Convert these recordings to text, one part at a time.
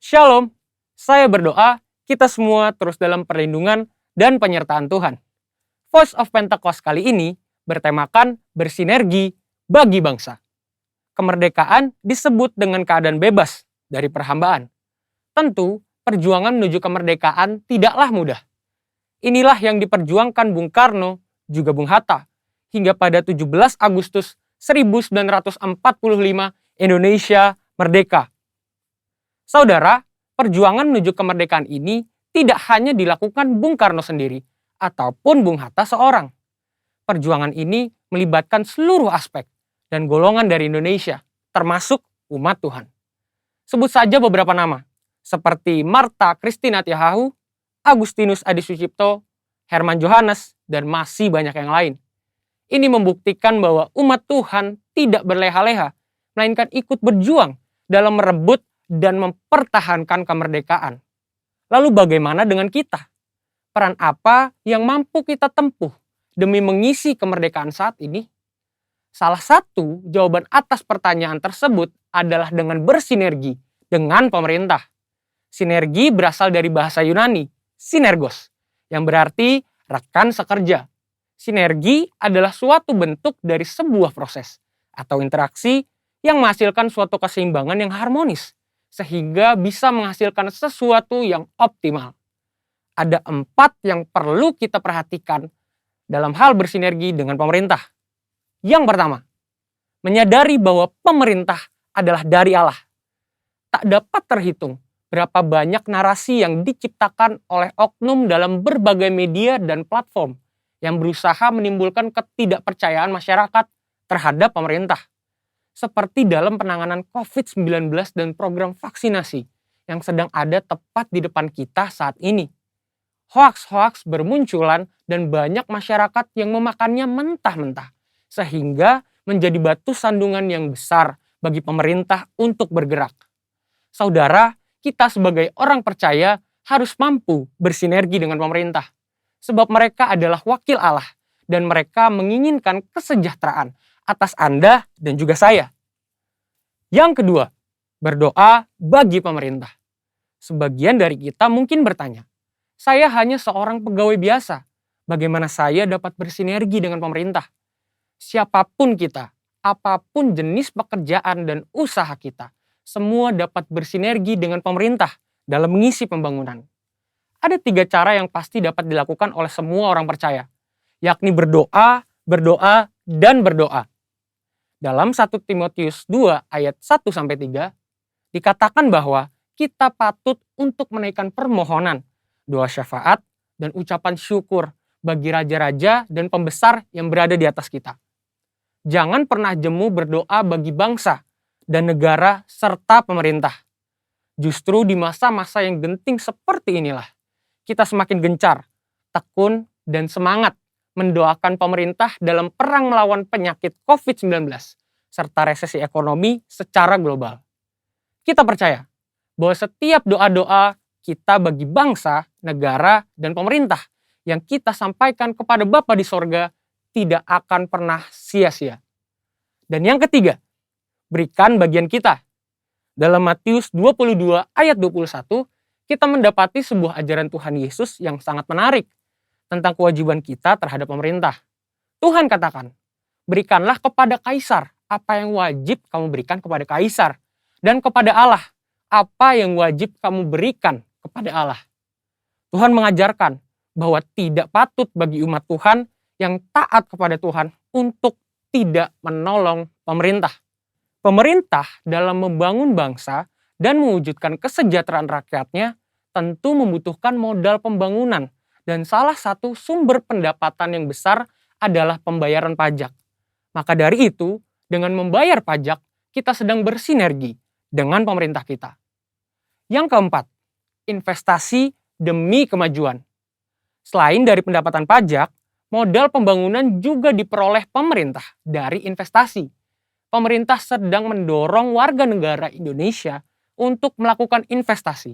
Shalom, saya berdoa kita semua terus dalam perlindungan dan penyertaan Tuhan. Voice of Pentecost kali ini bertemakan bersinergi bagi bangsa. Kemerdekaan disebut dengan keadaan bebas dari perhambaan. Tentu, perjuangan menuju kemerdekaan tidaklah mudah. Inilah yang diperjuangkan Bung Karno juga Bung Hatta hingga pada 17 Agustus 1945 Indonesia merdeka. Saudara, perjuangan menuju kemerdekaan ini tidak hanya dilakukan Bung Karno sendiri ataupun Bung Hatta seorang. Perjuangan ini melibatkan seluruh aspek dan golongan dari Indonesia, termasuk umat Tuhan. Sebut saja beberapa nama, seperti Martha Christina Tiahahu, Agustinus Adi Sucipto, Herman Johannes, dan masih banyak yang lain. Ini membuktikan bahwa umat Tuhan tidak berleha-leha, melainkan ikut berjuang dalam merebut dan mempertahankan kemerdekaan. Lalu bagaimana dengan kita? Peran apa yang mampu kita tempuh demi mengisi kemerdekaan saat ini? Salah satu jawaban atas pertanyaan tersebut adalah dengan bersinergi dengan pemerintah. Sinergi berasal dari bahasa Yunani, sinergos, yang berarti rekan sekerja. Sinergi adalah suatu bentuk dari sebuah proses atau interaksi yang menghasilkan suatu keseimbangan yang harmonis, sehingga bisa menghasilkan sesuatu yang optimal. Ada 4 yang perlu kita perhatikan dalam hal bersinergi dengan pemerintah. Yang pertama, menyadari bahwa pemerintah adalah dari Allah. Tak dapat terhitung berapa banyak narasi yang diciptakan oleh oknum dalam berbagai media dan platform yang berusaha menimbulkan ketidakpercayaan masyarakat terhadap pemerintah. Seperti dalam penanganan COVID-19 dan program vaksinasi yang sedang ada tepat di depan kita saat ini. Hoaks-hoaks bermunculan dan banyak masyarakat yang memakannya mentah-mentah, sehingga menjadi batu sandungan yang besar bagi pemerintah untuk bergerak. Saudara, kita sebagai orang percaya harus mampu bersinergi dengan pemerintah, sebab mereka adalah wakil Allah dan mereka menginginkan kesejahteraan atas Anda dan juga saya. Yang kedua, berdoa bagi pemerintah. Sebagian dari kita mungkin bertanya, saya hanya seorang pegawai biasa, bagaimana saya dapat bersinergi dengan pemerintah? Siapapun kita, apapun jenis pekerjaan dan usaha kita, semua dapat bersinergi dengan pemerintah dalam mengisi pembangunan. Ada 3 cara yang pasti dapat dilakukan oleh semua orang percaya, yakni berdoa, berdoa, dan berdoa. Dalam 1 Timotius 2 ayat 1-3 dikatakan bahwa kita patut untuk menaikkan permohonan, doa syafaat, dan ucapan syukur bagi raja-raja dan pembesar yang berada di atas kita. Jangan pernah jemu berdoa bagi bangsa dan negara serta pemerintah. Justru di masa-masa yang genting seperti inilah, kita semakin gencar, tekun, dan semangat mendoakan pemerintah dalam perang melawan penyakit COVID-19 serta resesi ekonomi secara global. Kita percaya bahwa setiap doa-doa kita bagi bangsa, negara, dan pemerintah yang kita sampaikan kepada Bapa di sorga tidak akan pernah sia-sia. Dan yang ketiga, berikan bagian kita. Dalam Matius 22 ayat 21, kita mendapati sebuah ajaran Tuhan Yesus yang sangat menarik tentang kewajiban kita terhadap pemerintah. Tuhan katakan, berikanlah kepada Kaisar apa yang wajib kamu berikan kepada Kaisar, dan kepada Allah apa yang wajib kamu berikan kepada Allah. Tuhan mengajarkan bahwa tidak patut bagi umat Tuhan yang taat kepada Tuhan untuk tidak menolong pemerintah. Pemerintah dalam membangun bangsa dan mewujudkan kesejahteraan rakyatnya tentu membutuhkan modal pembangunan, dan salah satu sumber pendapatan yang besar adalah pembayaran pajak. Maka dari itu, dengan membayar pajak, kita sedang bersinergi dengan pemerintah kita. Yang keempat, investasi demi kemajuan. Selain dari pendapatan pajak, modal pembangunan juga diperoleh pemerintah dari investasi. Pemerintah sedang mendorong warga negara Indonesia untuk melakukan investasi.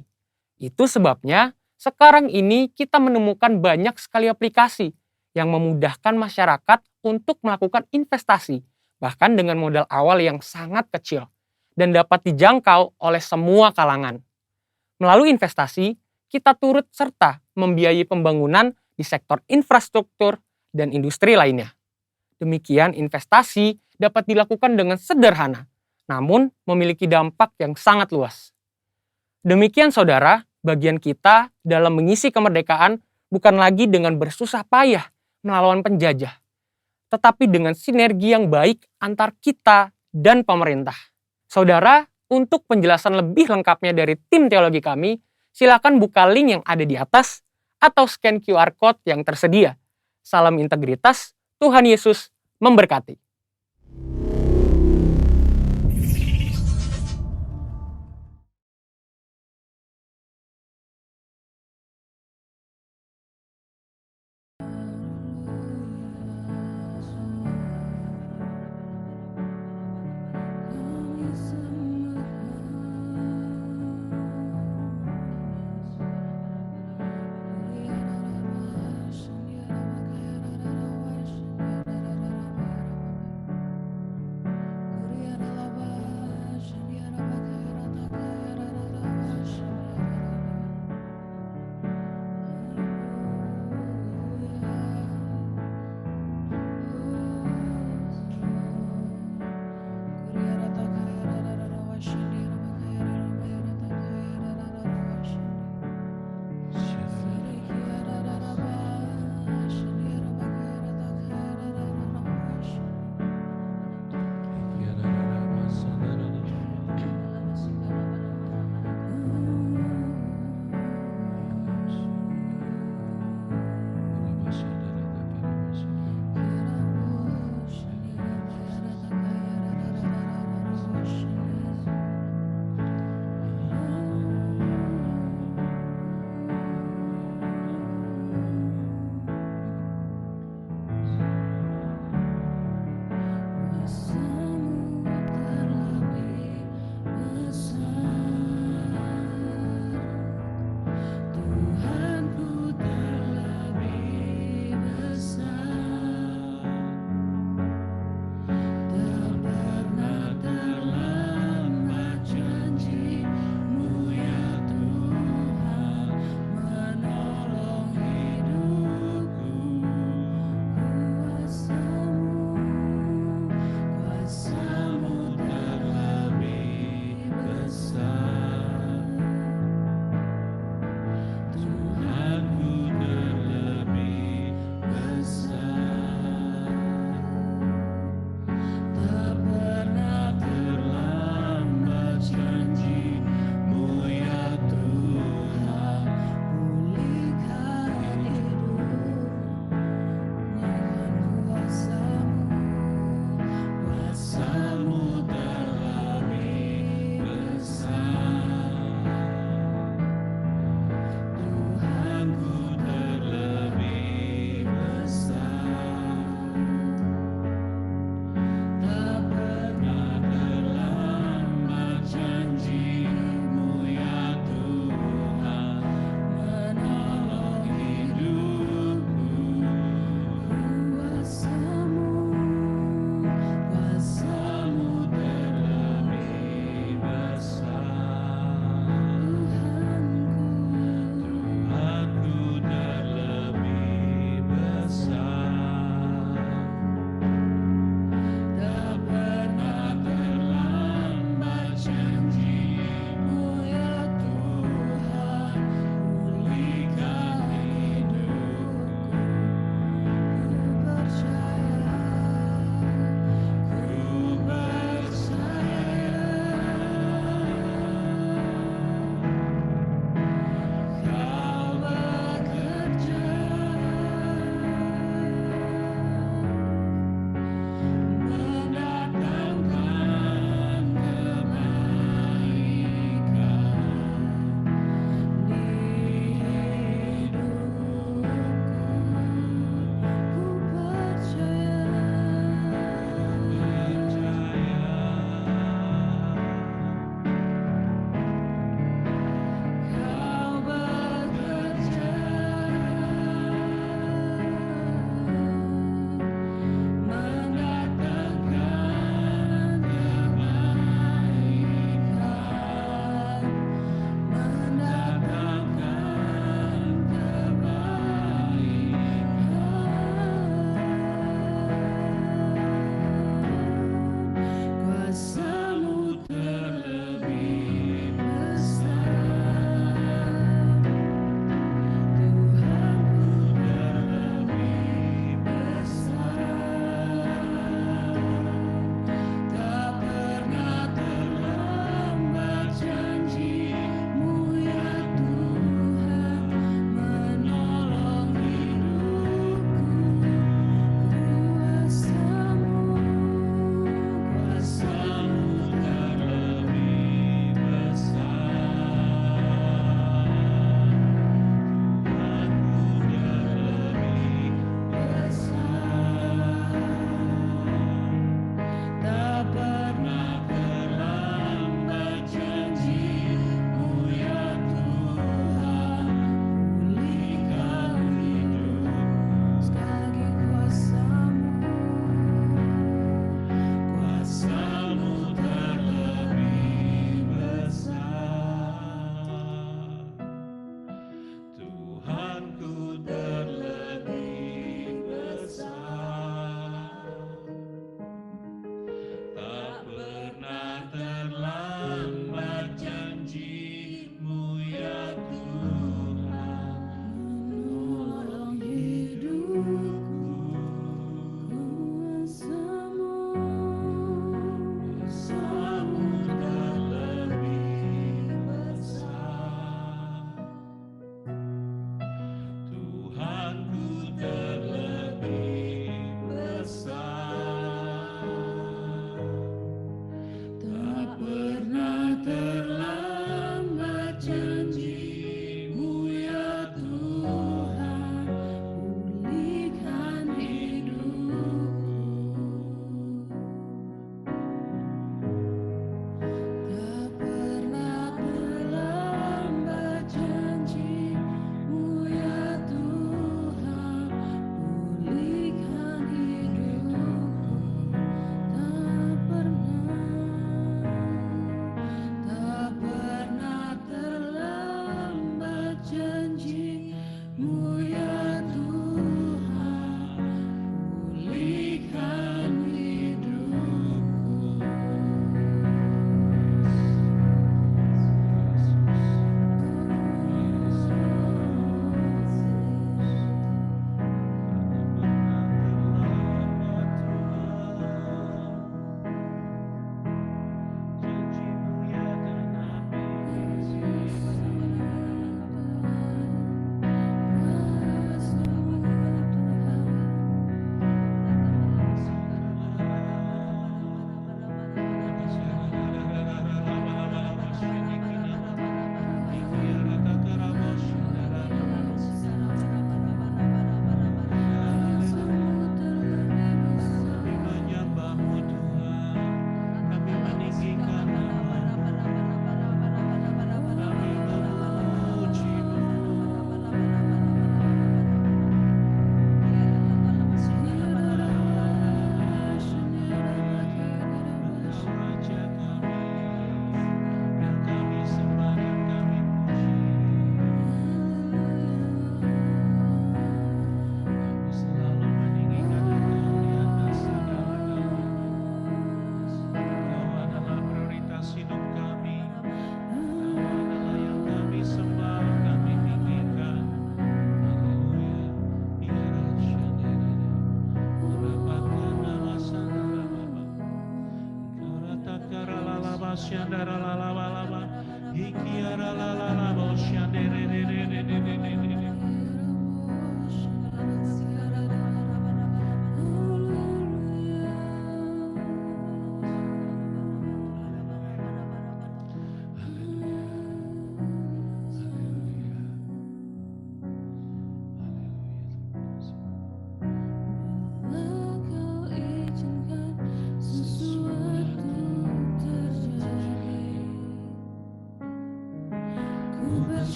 Itu sebabnya sekarang ini kita menemukan banyak sekali aplikasi yang memudahkan masyarakat untuk melakukan investasi, bahkan dengan modal awal yang sangat kecil dan dapat dijangkau oleh semua kalangan. Melalui investasi, kita turut serta membiayai pembangunan di sektor infrastruktur dan industri lainnya. Demikian investasi dapat dilakukan dengan sederhana, namun memiliki dampak yang sangat luas. Demikian saudara, bagian kita dalam mengisi kemerdekaan bukan lagi dengan bersusah payah melawan penjajah, tetapi dengan sinergi yang baik antar kita dan pemerintah. Saudara, untuk penjelasan lebih lengkapnya dari tim teologi kami, silakan buka link yang ada di atas atau scan QR Code yang tersedia. Salam integritas, Tuhan Yesus memberkati.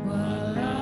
Walau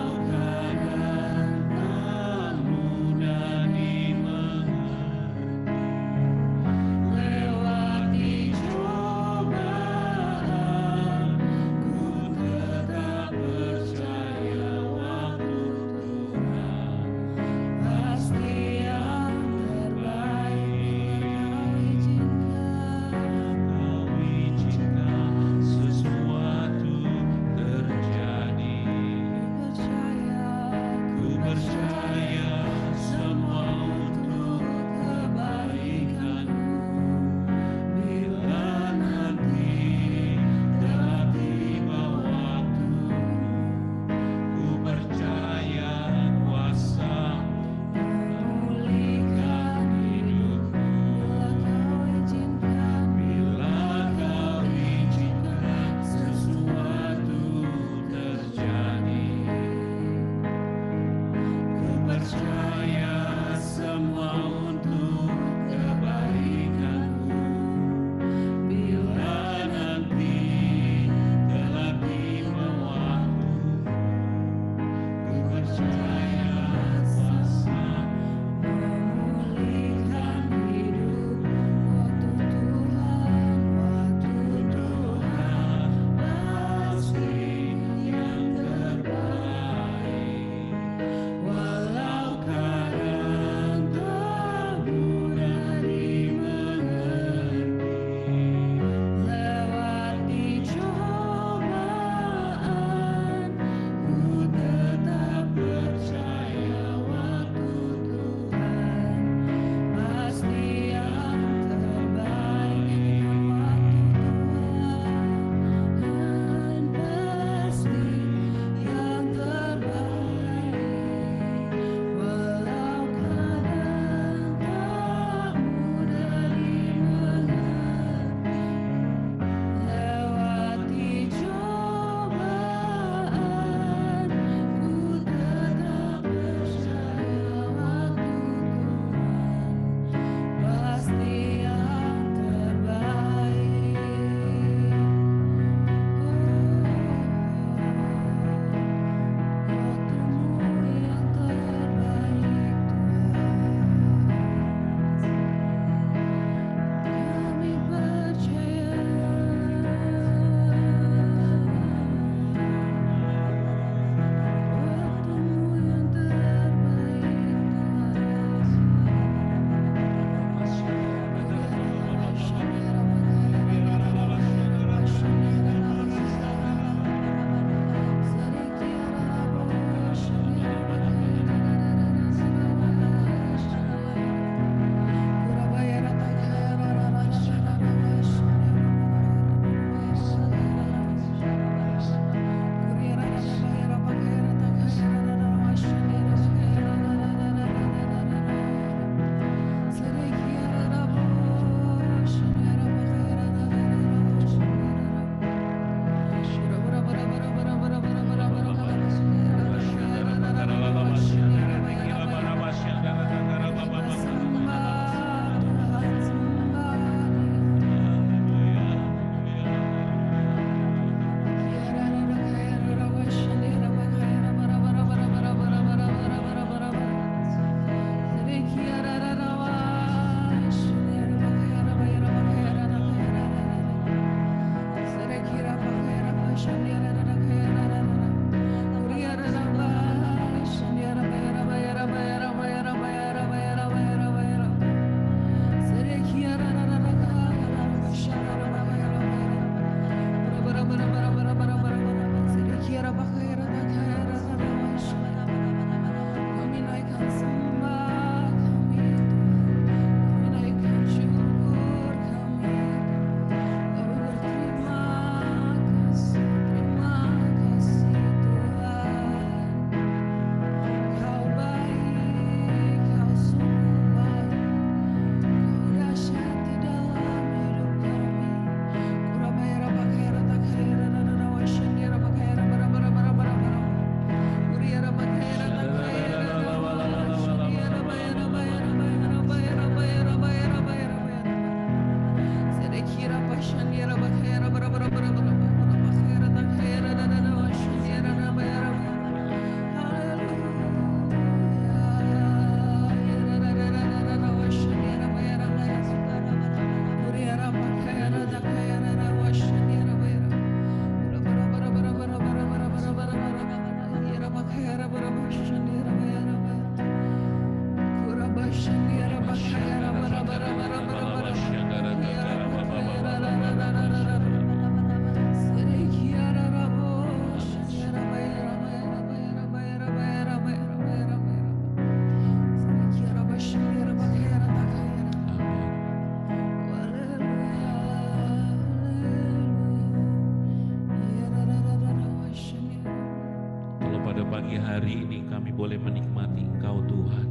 pagi hari ini kami boleh menikmati Engkau Tuhan.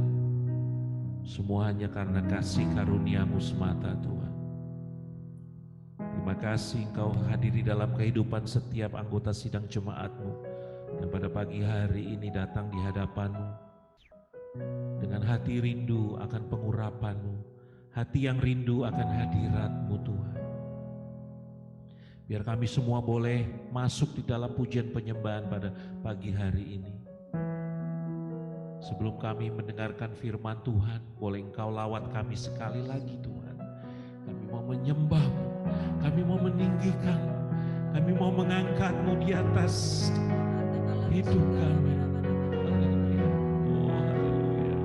Semua hanya karena kasih karunia-Mu semata Tuhan. Terima kasih Engkau hadiri dalam kehidupan setiap anggota sidang jemaat-Mu yang pada pagi hari ini datang di hadapan-Mu dengan hati rindu akan pengurapan-Mu, hati yang rindu akan hadirat-Mu Tuhan. Biar kami semua boleh masuk di dalam pujian penyembahan pada pagi hari ini. Sebelum kami mendengarkan firman Tuhan, boleh Engkau lawat kami sekali lagi Tuhan. Kami mau menyembah-Mu, kami mau meninggikan-Mu, kami mau mengangkat-Mu di atas hidup kami. Haleluya. Oh, haleluya.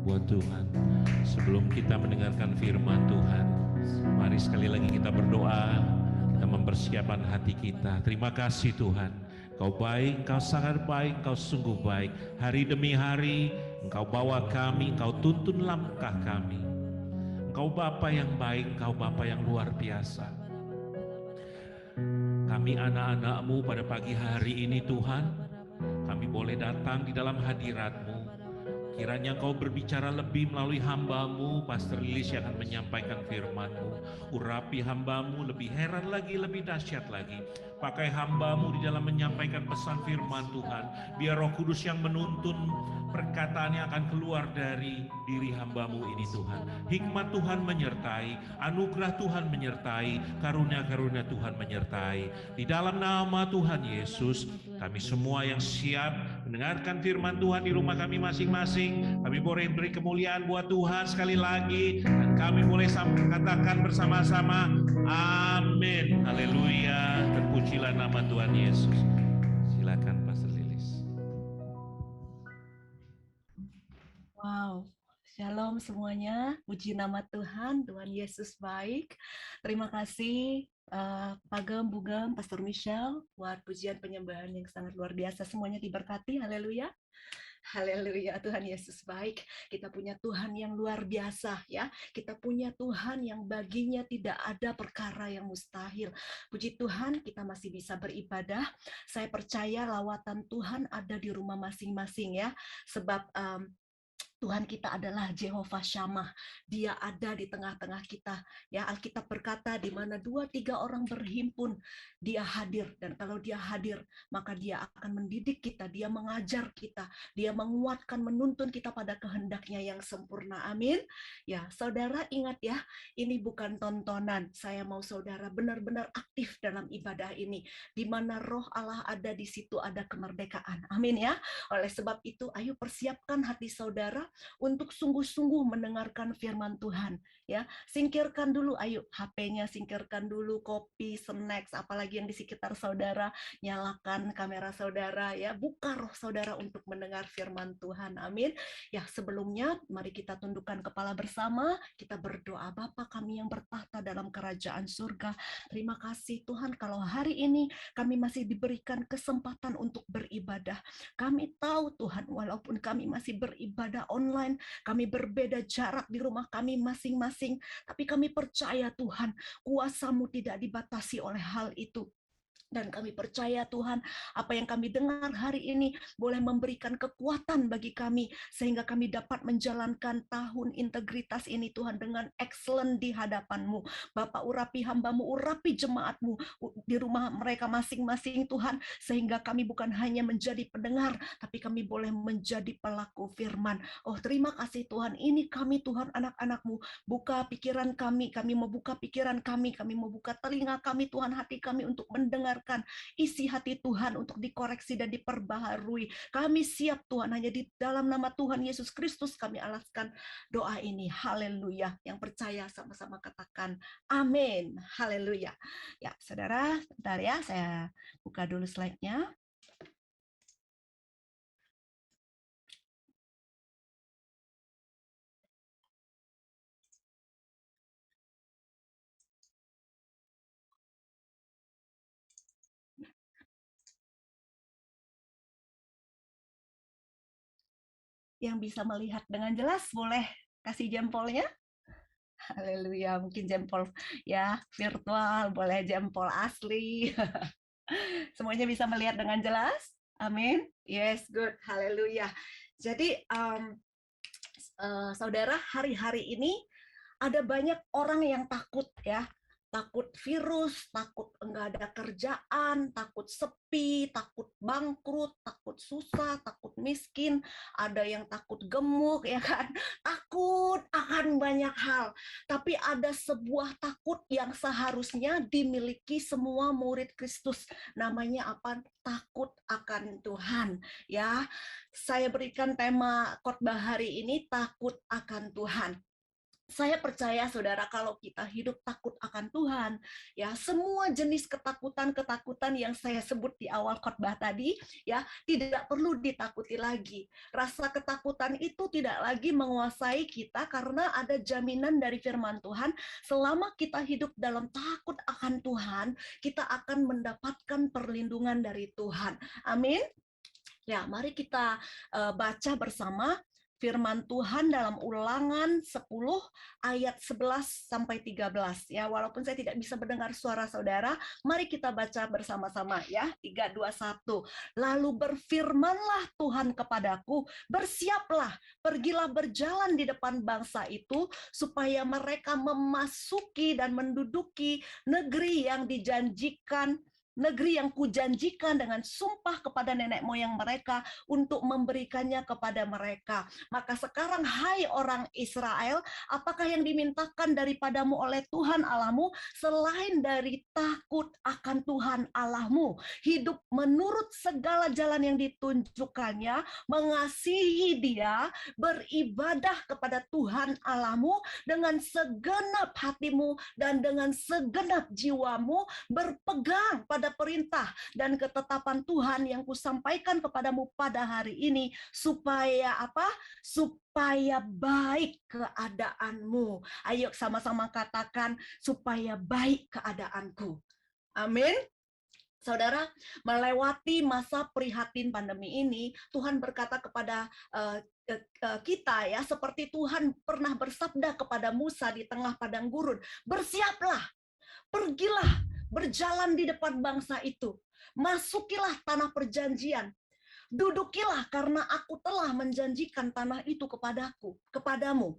buat Tuhan. Sebelum kita mendengarkan firman Tuhan, mari sekali lagi kita berdoa, kita mempersiapkan hati kita. Terima kasih Tuhan, Engkau baik, Engkau sangat baik, Engkau sungguh baik. Hari demi hari Engkau bawa kami, Engkau tuntun langkah kami. Engkau Bapa yang baik, Engkau Bapa yang luar biasa. Kami anak-anak-Mu pada pagi hari ini Tuhan, kami boleh datang di dalam hadirat-Mu. Kiranya Engkau berbicara lebih melalui hamba-Mu, Pastor Lilis yang akan menyampaikan firman-Mu. Urapi hamba-Mu lebih heran lagi, lebih dahsyat lagi. Pakai hamba-Mu di dalam menyampaikan pesan firman Tuhan. Biar Roh Kudus yang menuntun perkataan yang akan keluar dari diri hamba-Mu ini Tuhan. Hikmat Tuhan menyertai, anugerah Tuhan menyertai, karunia-karunia Tuhan menyertai. Di dalam nama Tuhan Yesus, kami semua yang siap mendengarkan firman Tuhan di rumah kami masing-masing, kami boleh beri kemuliaan buat Tuhan sekali lagi, dan kami boleh katakan bersama-sama, amin, haleluya, terpujilah nama Tuhan Yesus. Silakan Pastor Lilis. Wow, shalom semuanya, puji nama Tuhan, Tuhan Yesus baik. Terima kasih Pak Gem, Bu Gem, Pastor Michelle buat pujian penyembahan yang sangat luar biasa. Semuanya diberkati, haleluya. Haleluya, Tuhan Yesus baik. Kita punya Tuhan yang luar biasa ya. Kita punya Tuhan yang baginya tidak ada perkara yang mustahil. Puji Tuhan, kita masih bisa beribadah. Saya percaya lawatan Tuhan ada di rumah masing-masing ya. Sebab Tuhan kita adalah Jehovah Shammah. Dia ada di tengah-tengah kita. Ya, Alkitab berkata di mana 2-3 orang berhimpun, dia hadir, dan kalau dia hadir, maka dia akan mendidik kita, dia mengajar kita, dia menguatkan, menuntun kita pada kehendaknya yang sempurna. Amin. Ya, saudara ingat ya, ini bukan tontonan. Saya mau saudara benar-benar aktif dalam ibadah ini. Di mana roh Allah ada, di situ ada kemerdekaan. Amin ya. Oleh sebab itu, ayo persiapkan hati saudara untuk sungguh-sungguh mendengarkan firman Tuhan. Ya, singkirkan dulu, ayo HP-nya singkirkan dulu, kopi, snacks, apalagi yang di sekitar saudara, nyalakan kamera saudara, ya, buka roh saudara untuk mendengar firman Tuhan. Amin. Ya, sebelumnya mari kita tundukkan kepala bersama, kita berdoa. Bapa kami yang bertahta dalam kerajaan surga, terima kasih Tuhan kalau hari ini kami masih diberikan kesempatan untuk beribadah. Kami tahu Tuhan, walaupun kami masih beribadah online, kami berbeda jarak di rumah kami masing-masing, tapi kami percaya Tuhan, kuasa-Mu tidak dibatasi oleh hal itu. Dan kami percaya Tuhan, apa yang kami dengar hari ini boleh memberikan kekuatan bagi kami, sehingga kami dapat menjalankan tahun integritas ini Tuhan dengan excellent di hadapan-Mu. Bapak, urapi hamba-Mu, urapi jemaat-Mu di rumah mereka masing-masing Tuhan, sehingga kami bukan hanya menjadi pendengar, tapi kami boleh menjadi pelaku firman. Oh, terima kasih Tuhan, ini kami Tuhan, anak-anak-Mu, buka pikiran kami mau buka pikiran kami mau buka telinga kami Tuhan, hati kami untuk mendengar isi hati Tuhan untuk dikoreksi dan diperbaharui. Kami siap Tuhan, hanya di dalam nama Tuhan Yesus Kristus kami alaskan doa ini. Haleluya. Yang percaya sama-sama katakan amin. Haleluya. Ya, saudara, bentar ya, saya buka dulu slide-nya. Yang bisa melihat dengan jelas boleh kasih jempolnya. Haleluya, mungkin jempol ya virtual, boleh jempol asli. Semuanya bisa melihat dengan jelas. Amin. Yes, good. Haleluya. Jadi saudara, hari-hari ini ada banyak orang yang takut ya. Takut virus, takut enggak ada kerjaan, takut sepi, takut bangkrut, takut susah, takut miskin, ada yang takut gemuk ya kan. Takut akan banyak hal. Tapi ada sebuah takut yang seharusnya dimiliki semua murid Kristus. Namanya apa? Takut akan Tuhan ya. Saya berikan tema khotbah hari ini, takut akan Tuhan. Saya percaya saudara, kalau kita hidup takut akan Tuhan, ya semua jenis ketakutan-ketakutan yang saya sebut di awal khotbah tadi, ya tidak perlu ditakuti lagi. Rasa ketakutan itu tidak lagi menguasai kita karena ada jaminan dari firman Tuhan, selama kita hidup dalam takut akan Tuhan, kita akan mendapatkan perlindungan dari Tuhan. Amin. Ya, mari kita baca bersama firman Tuhan dalam Ulangan 10 ayat 11 sampai 13 ya. Walaupun saya tidak bisa mendengar suara saudara, mari kita baca bersama-sama ya. 3 2 1. Lalu berfirmanlah Tuhan kepadaku, bersiaplah, pergilah berjalan di depan bangsa itu supaya mereka memasuki dan menduduki negeri yang dijanjikan, negeri yang kujanjikan dengan sumpah kepada nenek moyang mereka untuk memberikannya kepada mereka. Maka sekarang, hai orang Israel, apakah yang dimintakan daripadamu oleh Tuhan Allahmu selain dari takut akan Tuhan Allahmu, hidup menurut segala jalan yang ditunjukkannya, mengasihi Dia, beribadah kepada Tuhan Allahmu dengan segenap hatimu dan dengan segenap jiwamu, berpegang pada perintah dan ketetapan Tuhan yang kusampaikan kepadamu pada hari ini, supaya apa? Supaya baik keadaanmu. Ayo sama-sama katakan, supaya baik keadaanku. Amin. Saudara, melewati masa prihatin pandemi ini, Tuhan berkata kepada kita ya, seperti Tuhan pernah bersabda kepada Musa di tengah padang gurun, bersiaplah, pergilah, berjalan di depan bangsa itu, masukilah tanah perjanjian, dudukilah karena aku telah menjanjikan tanah itu kepadamu.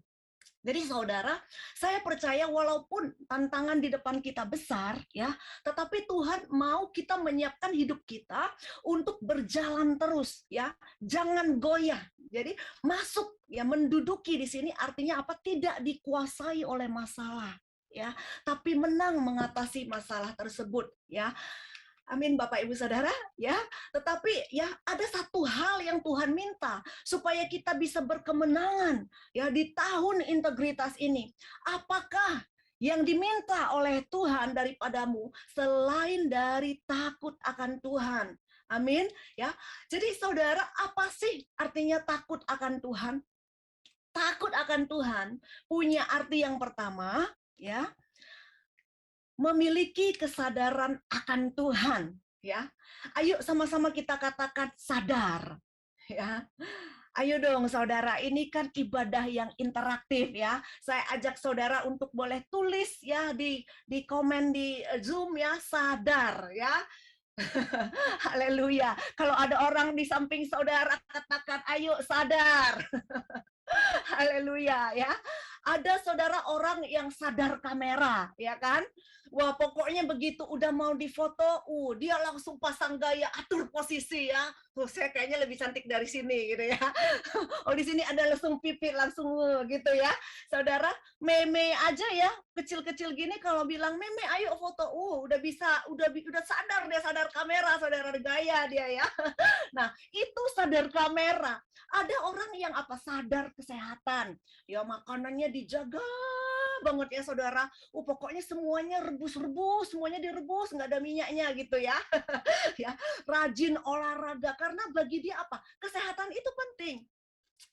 Jadi saudara, saya percaya walaupun tantangan di depan kita besar ya, tetapi Tuhan mau kita menyiapkan hidup kita untuk berjalan terus ya, jangan goyah. Jadi masuk ya, menduduki di sini artinya apa? Tidak dikuasai oleh masalah ya, tapi menang mengatasi masalah tersebut ya. Amin Bapak Ibu Saudara ya. Tetapi ya ada satu hal yang Tuhan minta supaya kita bisa berkemenangan ya di tahun integritas ini. Apakah yang diminta oleh Tuhan daripadamu selain dari takut akan Tuhan? Amin ya. Jadi saudara, apa sih artinya takut akan Tuhan? Takut akan Tuhan punya arti yang pertama ya, memiliki kesadaran akan Tuhan ya. Ayo sama-sama kita katakan sadar ya. Ayo dong saudara, ini kan ibadah yang interaktif ya. Saya ajak saudara untuk boleh tulis ya di komen di Zoom ya, sadar ya. Haleluya. Kalau ada orang di samping saudara, katakan ayo sadar. Haleluya ya. Ada saudara orang yang sadar kamera, ya kan? Wah, pokoknya begitu udah mau difoto, dia langsung pasang gaya, atur posisi ya. Tuh, saya kayaknya lebih cantik dari sini gitu ya. Oh, di sini ada langsung pipi langsung gitu ya. Saudara, meme aja ya, kecil-kecil gini kalau bilang meme ayo foto, udah bisa, udah sadar dia, sadar kamera, saudara, gaya dia ya. Nah, itu sadar kamera. Ada orang yang apa? Sadar kesehatan. Ya makanannya dijaga banget ya saudara. Pokoknya semuanya rebus-rebus, semuanya direbus, nggak ada minyaknya gitu ya. Ya, rajin olahraga karena bagi dia apa? Kesehatan itu penting.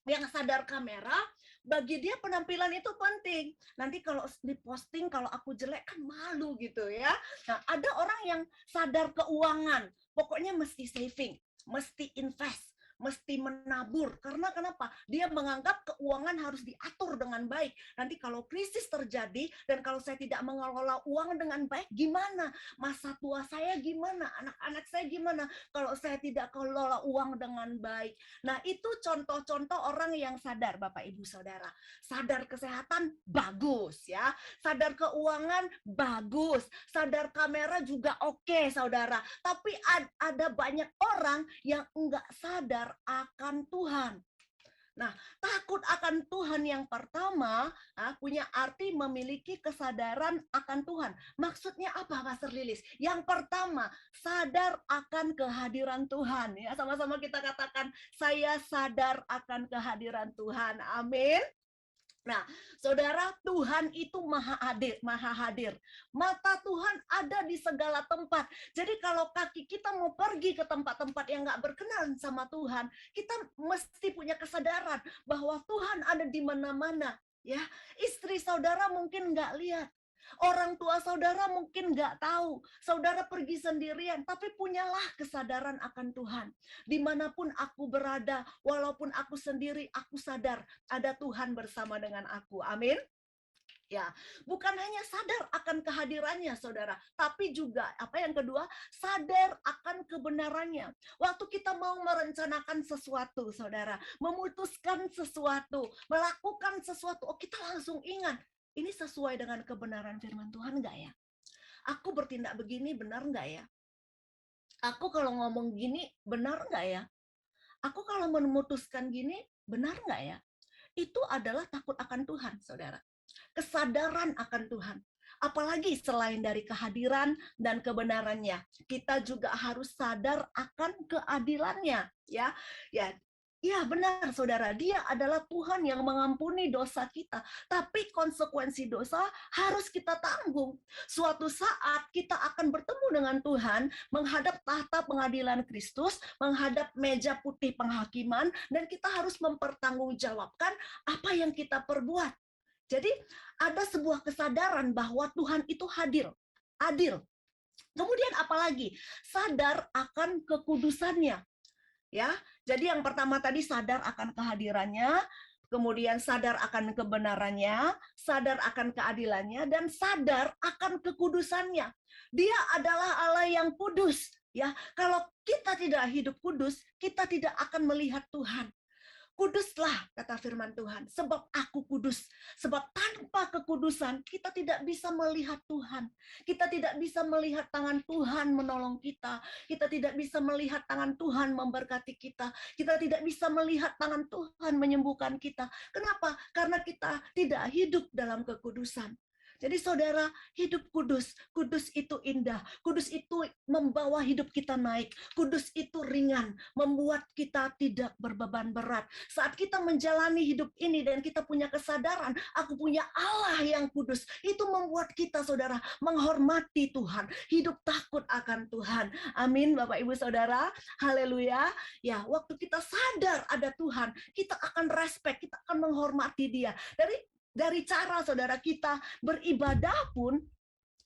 Yang sadar kamera, bagi dia penampilan itu penting. Nanti kalau diposting kalau aku jelek kan malu gitu ya. Nah, ada orang yang sadar keuangan, pokoknya mesti saving, mesti invest, mesti menabur. Karena kenapa? Dia menganggap keuangan harus diatur dengan baik. Nanti kalau krisis terjadi dan kalau saya tidak mengelola uang dengan baik, gimana? Masa tua saya gimana? Anak-anak saya gimana? Kalau saya tidak kelola uang dengan baik. Nah, itu contoh-contoh orang yang sadar, Bapak Ibu Saudara. Sadar kesehatan, bagus ya. Sadar keuangan, bagus. Sadar kamera juga oke, saudara. Tapi ada banyak orang yang enggak sadar akan Tuhan. Nah, takut akan Tuhan yang pertama punya arti memiliki kesadaran akan Tuhan. Maksudnya apa, Pastor Lilis? Yang pertama, sadar akan kehadiran Tuhan. Ya, sama-sama kita katakan, saya sadar akan kehadiran Tuhan. Amin. Nah, saudara, Tuhan itu maha hadir, maha hadir. Mata Tuhan ada di segala tempat. Jadi kalau kaki kita mau pergi ke tempat-tempat yang nggak berkenan sama Tuhan, kita mesti punya kesadaran bahwa Tuhan ada di mana-mana. Ya, istri saudara mungkin nggak lihat. Orang tua saudara mungkin nggak tahu. Saudara pergi sendirian, tapi punyalah kesadaran akan Tuhan. Dimanapun aku berada, walaupun aku sendiri, aku sadar ada Tuhan bersama dengan aku. Amin. Ya, bukan hanya sadar akan kehadirannya, saudara, tapi juga apa yang kedua, sadar akan kebenarannya. Waktu kita mau merencanakan sesuatu, saudara, memutuskan sesuatu, melakukan sesuatu, oh kita langsung ingat, ini sesuai dengan kebenaran firman Tuhan nggak ya? Aku bertindak begini benar nggak ya? Aku kalau ngomong gini benar nggak ya? Aku kalau memutuskan gini benar nggak ya? Itu adalah takut akan Tuhan, saudara. Kesadaran akan Tuhan. Apalagi selain dari kehadiran dan kebenarannya, kita juga harus sadar akan keadilannya, ya. Ya, ya benar saudara, dia adalah Tuhan yang mengampuni dosa kita, tapi konsekuensi dosa harus kita tanggung. Suatu saat kita akan bertemu dengan Tuhan, menghadap tahta pengadilan Kristus, menghadap meja putih penghakiman, dan kita harus mempertanggungjawabkan apa yang kita perbuat. Jadi ada sebuah kesadaran bahwa Tuhan itu hadir, adil. Kemudian apalagi? Sadar akan kekudusannya. Ya, jadi yang pertama tadi sadar akan kehadirannya, kemudian sadar akan kebenarannya, sadar akan keadilannya, dan sadar akan kekudusannya. Dia adalah Allah yang kudus. Ya, kalau kita tidak hidup kudus, kita tidak akan melihat Tuhan. Kuduslah, kata firman Tuhan, sebab aku kudus. Sebab tanpa kekudusan, kita tidak bisa melihat Tuhan. Kita tidak bisa melihat tangan Tuhan menolong kita. Kita tidak bisa melihat tangan Tuhan memberkati kita. Kita tidak bisa melihat tangan Tuhan menyembuhkan kita. Kenapa? Karena kita tidak hidup dalam kekudusan. Jadi saudara, hidup kudus. Kudus itu indah. Kudus itu membawa hidup kita naik. Kudus itu ringan, membuat kita tidak berbeban berat. Saat kita menjalani hidup ini dan kita punya kesadaran, aku punya Allah yang kudus. Itu membuat kita, saudara, menghormati Tuhan. Hidup takut akan Tuhan. Amin, Bapak Ibu Saudara. Haleluya. Ya, waktu kita sadar ada Tuhan, kita akan respect, kita akan menghormati Dia. Dari cara saudara kita beribadah pun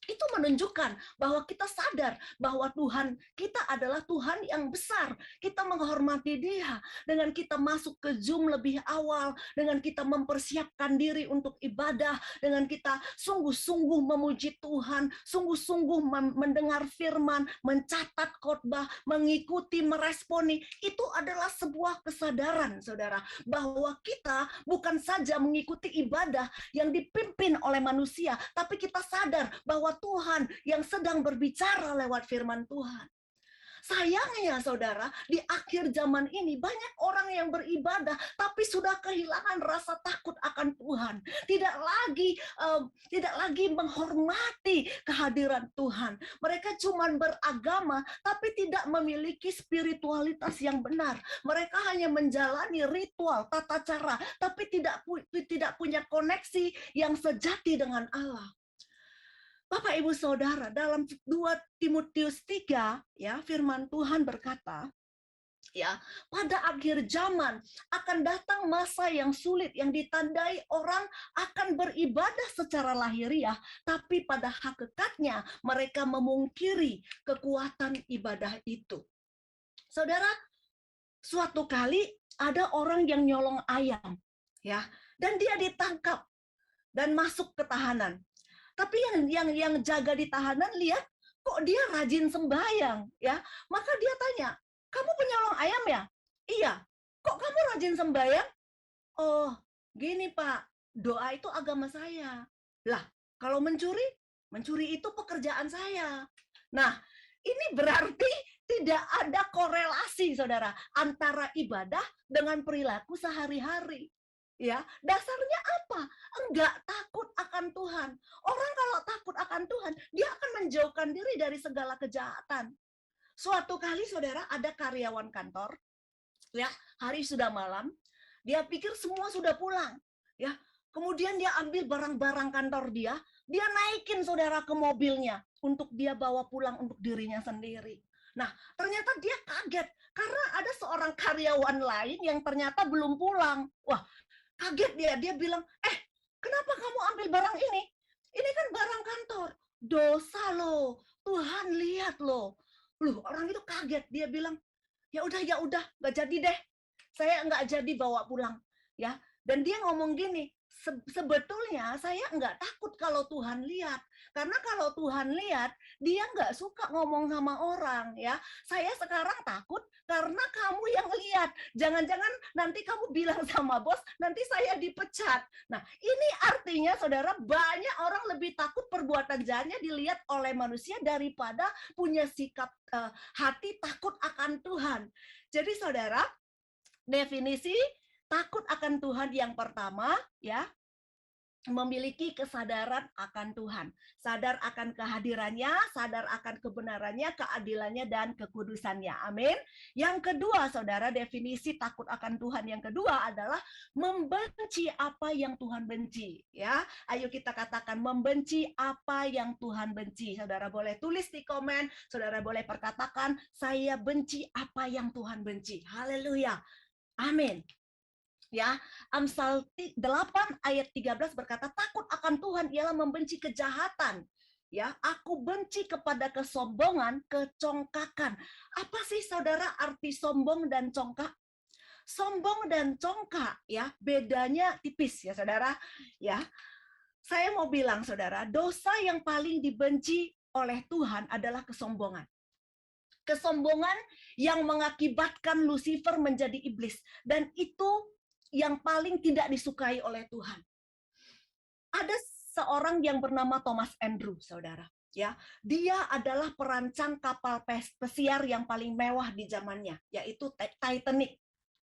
itu menunjukkan bahwa kita sadar bahwa Tuhan kita adalah Tuhan yang besar. Kita menghormati Dia dengan kita masuk ke Zoom lebih awal, dengan kita mempersiapkan diri untuk ibadah, dengan kita sungguh-sungguh memuji Tuhan, sungguh-sungguh mendengar firman, mencatat khotbah, mengikuti, meresponi. Itu adalah sebuah kesadaran, saudara, bahwa kita bukan saja mengikuti ibadah yang dipimpin oleh manusia, tapi kita sadar bahwa Tuhan yang sedang berbicara lewat firman Tuhan. Sayangnya saudara, di akhir zaman ini banyak orang yang beribadah tapi sudah kehilangan rasa takut akan Tuhan. Tidak lagi menghormati kehadiran Tuhan. Mereka cuma beragama tapi tidak memiliki spiritualitas yang benar. Mereka hanya menjalani ritual, tata cara, tapi tidak punya koneksi yang sejati dengan Allah. Bapak Ibu Saudara, dalam 2 Timotius 3 ya, firman Tuhan berkata, ya, pada akhir zaman akan datang masa yang sulit yang ditandai orang akan beribadah secara lahiriah, tapi pada hakikatnya mereka memungkiri kekuatan ibadah itu. Saudara, suatu kali ada orang yang nyolong ayam, ya, dan dia ditangkap dan masuk ke tahanan. Tapi yang jaga di tahanan lihat kok dia rajin sembahyang, ya. Maka dia tanya, "Kamu penyolong ayam ya?" "Iya." "Kok kamu rajin sembahyang?" "Oh, gini Pak, doa itu agama saya." "Lah, kalau mencuri itu pekerjaan saya." Nah, ini berarti tidak ada korelasi, saudara, antara ibadah dengan perilaku sehari-hari. Ya, dasarnya apa? Enggak takut akan Tuhan. Orang kalau takut akan Tuhan, dia akan menjauhkan diri dari segala kejahatan. Suatu kali saudara ada karyawan kantor, ya, hari sudah malam, dia pikir semua sudah pulang, ya. Kemudian dia ambil barang-barang kantor dia naikin saudara ke mobilnya untuk dia bawa pulang untuk dirinya sendiri. Nah, ternyata dia kaget karena ada seorang karyawan lain yang ternyata belum pulang. Wah, kaget dia bilang, kenapa kamu ambil barang ini? Ini kan barang kantor. Dosa loh, Tuhan lihat loh. Loh, orang itu kaget, dia bilang, ya udah, nggak jadi deh. Saya nggak jadi bawa pulang, ya. Dan dia ngomong gini, sebetulnya saya nggak takut kalau Tuhan lihat, karena kalau Tuhan lihat, dia nggak suka ngomong sama orang, ya. Saya sekarang takut karena kamu yang lihat. Jangan-jangan nanti kamu bilang sama bos, nanti saya dipecat. Nah, ini artinya saudara, banyak orang lebih takut perbuatan jahatnya dilihat oleh manusia daripada punya sikap hati takut akan Tuhan. Jadi saudara, definisi takut akan Tuhan yang pertama, ya, memiliki kesadaran akan Tuhan, sadar akan kehadirannya, sadar akan kebenarannya, keadilannya, dan kekudusannya. Amin. Yang kedua, saudara, definisi takut akan Tuhan yang kedua adalah membenci apa yang Tuhan benci. Ya, ayo kita katakan membenci apa yang Tuhan benci. Saudara boleh tulis di komen, saudara boleh perkatakan, saya benci apa yang Tuhan benci. Haleluya. Amin. Ya, Amsal 8 ayat 13 berkata, takut akan Tuhan ialah membenci kejahatan. Ya, aku benci kepada kesombongan, kecongkakan. Apa sih saudara arti sombong dan congkak? Sombong dan congkak, ya, bedanya tipis ya saudara. Ya, saya mau bilang saudara, dosa yang paling dibenci oleh Tuhan adalah kesombongan. Kesombongan yang mengakibatkan Lucifer menjadi iblis, dan itu yang paling tidak disukai oleh Tuhan. Ada seorang yang bernama Thomas Andrew, saudara. Ya, dia adalah perancang kapal pesiar yang paling mewah di zamannya, yaitu Titanic.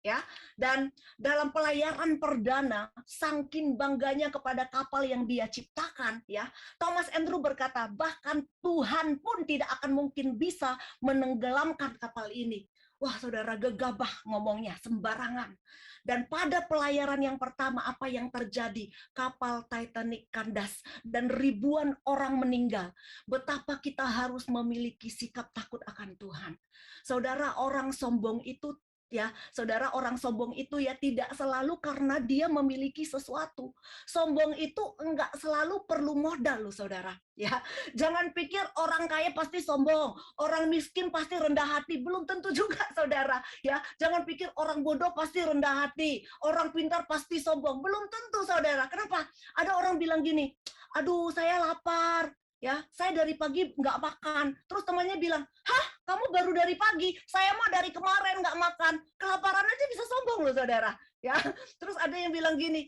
Ya, dan dalam pelayaran perdana, saking bangganya kepada kapal yang dia ciptakan, ya, Thomas Andrew berkata, bahkan Tuhan pun tidak akan mungkin bisa menenggelamkan kapal ini. Wah, saudara, gegabah ngomongnya, sembarangan. Dan pada pelayaran yang pertama, apa yang terjadi? Kapal Titanic kandas dan ribuan orang meninggal. Betapa kita harus memiliki sikap takut akan Tuhan. Saudara, orang sombong itu, ya, saudara, orang sombong itu ya tidak selalu karena dia memiliki sesuatu. Sombong itu enggak selalu perlu modal loh, saudara. Ya, jangan pikir orang kaya pasti sombong, orang miskin pasti rendah hati. Belum tentu juga, saudara. Ya, jangan pikir orang bodoh pasti rendah hati, orang pintar pasti sombong. Belum tentu, saudara. Kenapa? Ada orang bilang gini, aduh saya lapar. Ya, saya dari pagi nggak makan. Terus temannya bilang, hah, kamu baru dari pagi? Saya mah dari kemarin nggak makan. Kelaparan aja bisa sombong loh, saudara. Ya, terus ada yang bilang gini,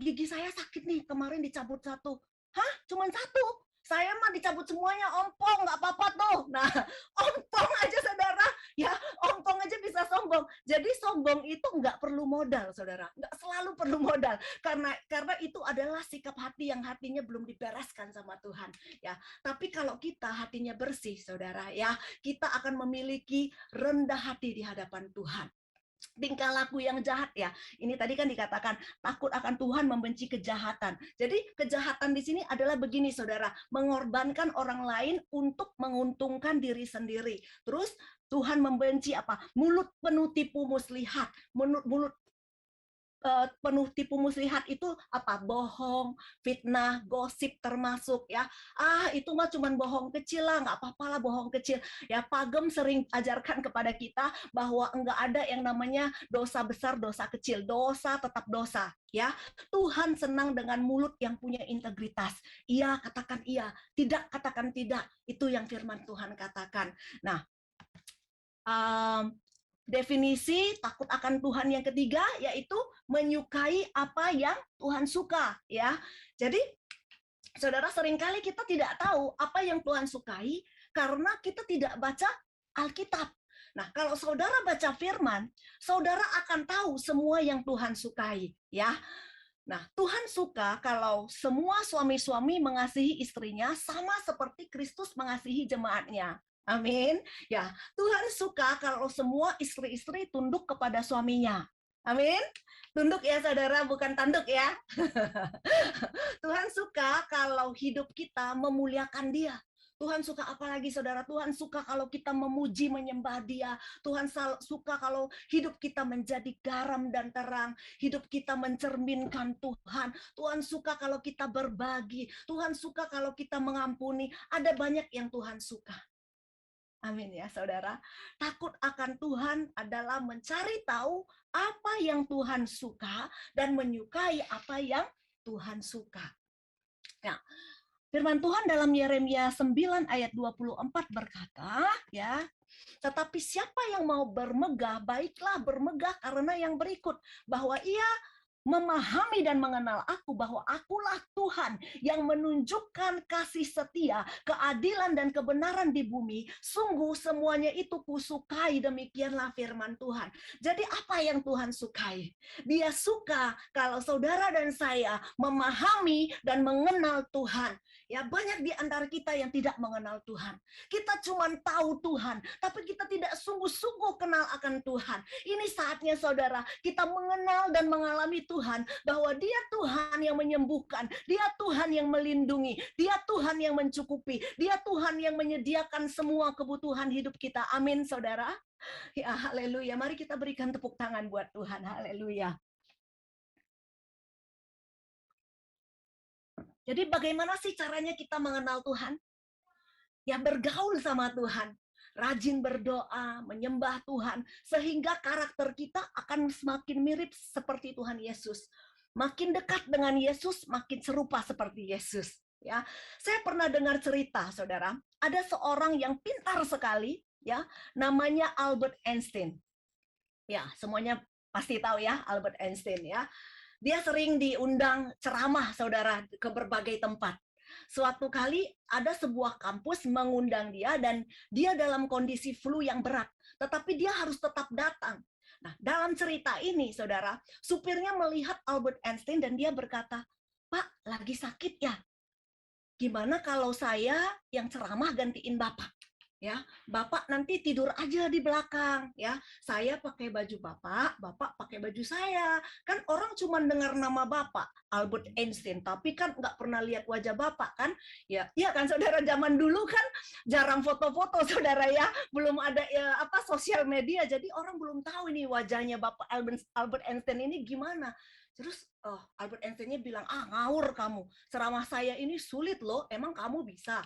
gigi saya sakit nih, kemarin dicabut satu. Hah, cuman satu? Saya mah dicabut semuanya, ompong, nggak apa-apa tuh. Nah, ompong aja, saudara. Ya, ompong aja bisa sombong. Jadi sombong itu nggak perlu modal, saudara. Nggak selalu perlu modal. Karena itu adalah sikap hati yang hatinya belum dibereskan sama Tuhan. Ya, tapi kalau kita hatinya bersih, saudara, ya, kita akan memiliki rendah hati di hadapan Tuhan. Tingkah laku yang jahat, ya. Ini tadi kan dikatakan takut akan Tuhan, membenci kejahatan. Jadi kejahatan di sini adalah begini, saudara, mengorbankan orang lain untuk menguntungkan diri sendiri. Terus Tuhan membenci apa? Mulut penuh tipu muslihat. Mulut penuh tipu muslihat itu apa? Bohong, fitnah, gosip termasuk, ya. Itu mah cuman bohong kecil lah, nggak apa-apa lah bohong kecil. Ya, Pagem sering ajarkan kepada kita bahwa enggak ada yang namanya dosa besar, dosa kecil. Dosa tetap dosa, ya. Tuhan senang dengan mulut yang punya integritas. Iya, katakan iya. Tidak, katakan tidak. Itu yang firman Tuhan katakan. Nah, definisi takut akan Tuhan yang ketiga yaitu menyukai apa yang Tuhan suka, ya. Jadi saudara, seringkali kita tidak tahu apa yang Tuhan sukai karena kita tidak baca Alkitab. Nah, kalau saudara baca firman, saudara akan tahu semua yang Tuhan sukai, ya. Nah, Tuhan suka kalau semua suami-suami mengasihi istrinya sama seperti Kristus mengasihi jemaatnya. Amin. Ya, Tuhan suka kalau semua istri-istri tunduk kepada suaminya. Amin. Tunduk ya saudara, bukan tanduk ya. Tuhan suka kalau hidup kita memuliakan Dia. Tuhan suka apalagi saudara? Tuhan suka kalau kita memuji, menyembah Dia. Tuhan suka kalau hidup kita menjadi garam dan terang. Hidup kita mencerminkan Tuhan. Tuhan suka kalau kita berbagi. Tuhan suka kalau kita mengampuni. Ada banyak yang Tuhan suka. Amin ya saudara. Takut akan Tuhan adalah mencari tahu apa yang Tuhan suka dan menyukai apa yang Tuhan suka. Nah, firman Tuhan dalam Yeremia 9 ayat 24 berkata, ya, tetapi siapa yang mau bermegah, baiklah bermegah karena yang berikut, bahwa ia memahami dan mengenal aku, bahwa akulah Tuhan yang menunjukkan kasih setia, keadilan dan kebenaran di bumi. Sungguh semuanya itu kusukai, demikianlah firman Tuhan. Jadi apa yang Tuhan sukai? Dia suka kalau saudara dan saya memahami dan mengenal Tuhan. Ya, banyak di antara kita yang tidak mengenal Tuhan. Kita cuma tahu Tuhan, tapi kita tidak sungguh-sungguh kenal akan Tuhan. Ini saatnya saudara, kita mengenal dan mengalami Tuhan, bahwa Dia Tuhan yang menyembuhkan, Dia Tuhan yang melindungi, Dia Tuhan yang mencukupi, Dia Tuhan yang menyediakan semua kebutuhan hidup kita. Amin, saudara. Ya, haleluya. Mari kita berikan tepuk tangan buat Tuhan. Haleluya. Jadi bagaimana sih caranya kita mengenal Tuhan? Ya, bergaul sama Tuhan. Rajin berdoa, menyembah Tuhan, sehingga karakter kita akan semakin mirip seperti Tuhan Yesus. Makin dekat dengan Yesus, makin serupa seperti Yesus. Ya, saya pernah dengar cerita, saudara. Ada seorang yang pintar sekali, ya, namanya Albert Einstein. Ya, semuanya pasti tahu ya Albert Einstein ya. Dia sering diundang ceramah, saudara, ke berbagai tempat. Suatu kali ada sebuah kampus mengundang dia dan dia dalam kondisi flu yang berat, tetapi dia harus tetap datang. Nah, dalam cerita ini, saudara, supirnya melihat Albert Einstein dan dia berkata, "Pak, lagi sakit ya? Gimana kalau saya yang ceramah gantiin Bapak? Ya, Bapak nanti tidur aja di belakang, ya. Saya pakai baju Bapak, Bapak pakai baju saya. Kan orang cuma dengar nama Bapak, Albert Einstein, tapi kan nggak pernah lihat wajah Bapak kan? Ya, iya kan saudara, zaman dulu kan jarang foto-foto saudara ya, belum ada ya, sosial media, jadi orang belum tahu ini wajahnya Bapak Albert Einstein ini gimana. Terus Albert Einstein-nya bilang, ngawur kamu, ceramah saya ini sulit loh, emang kamu bisa?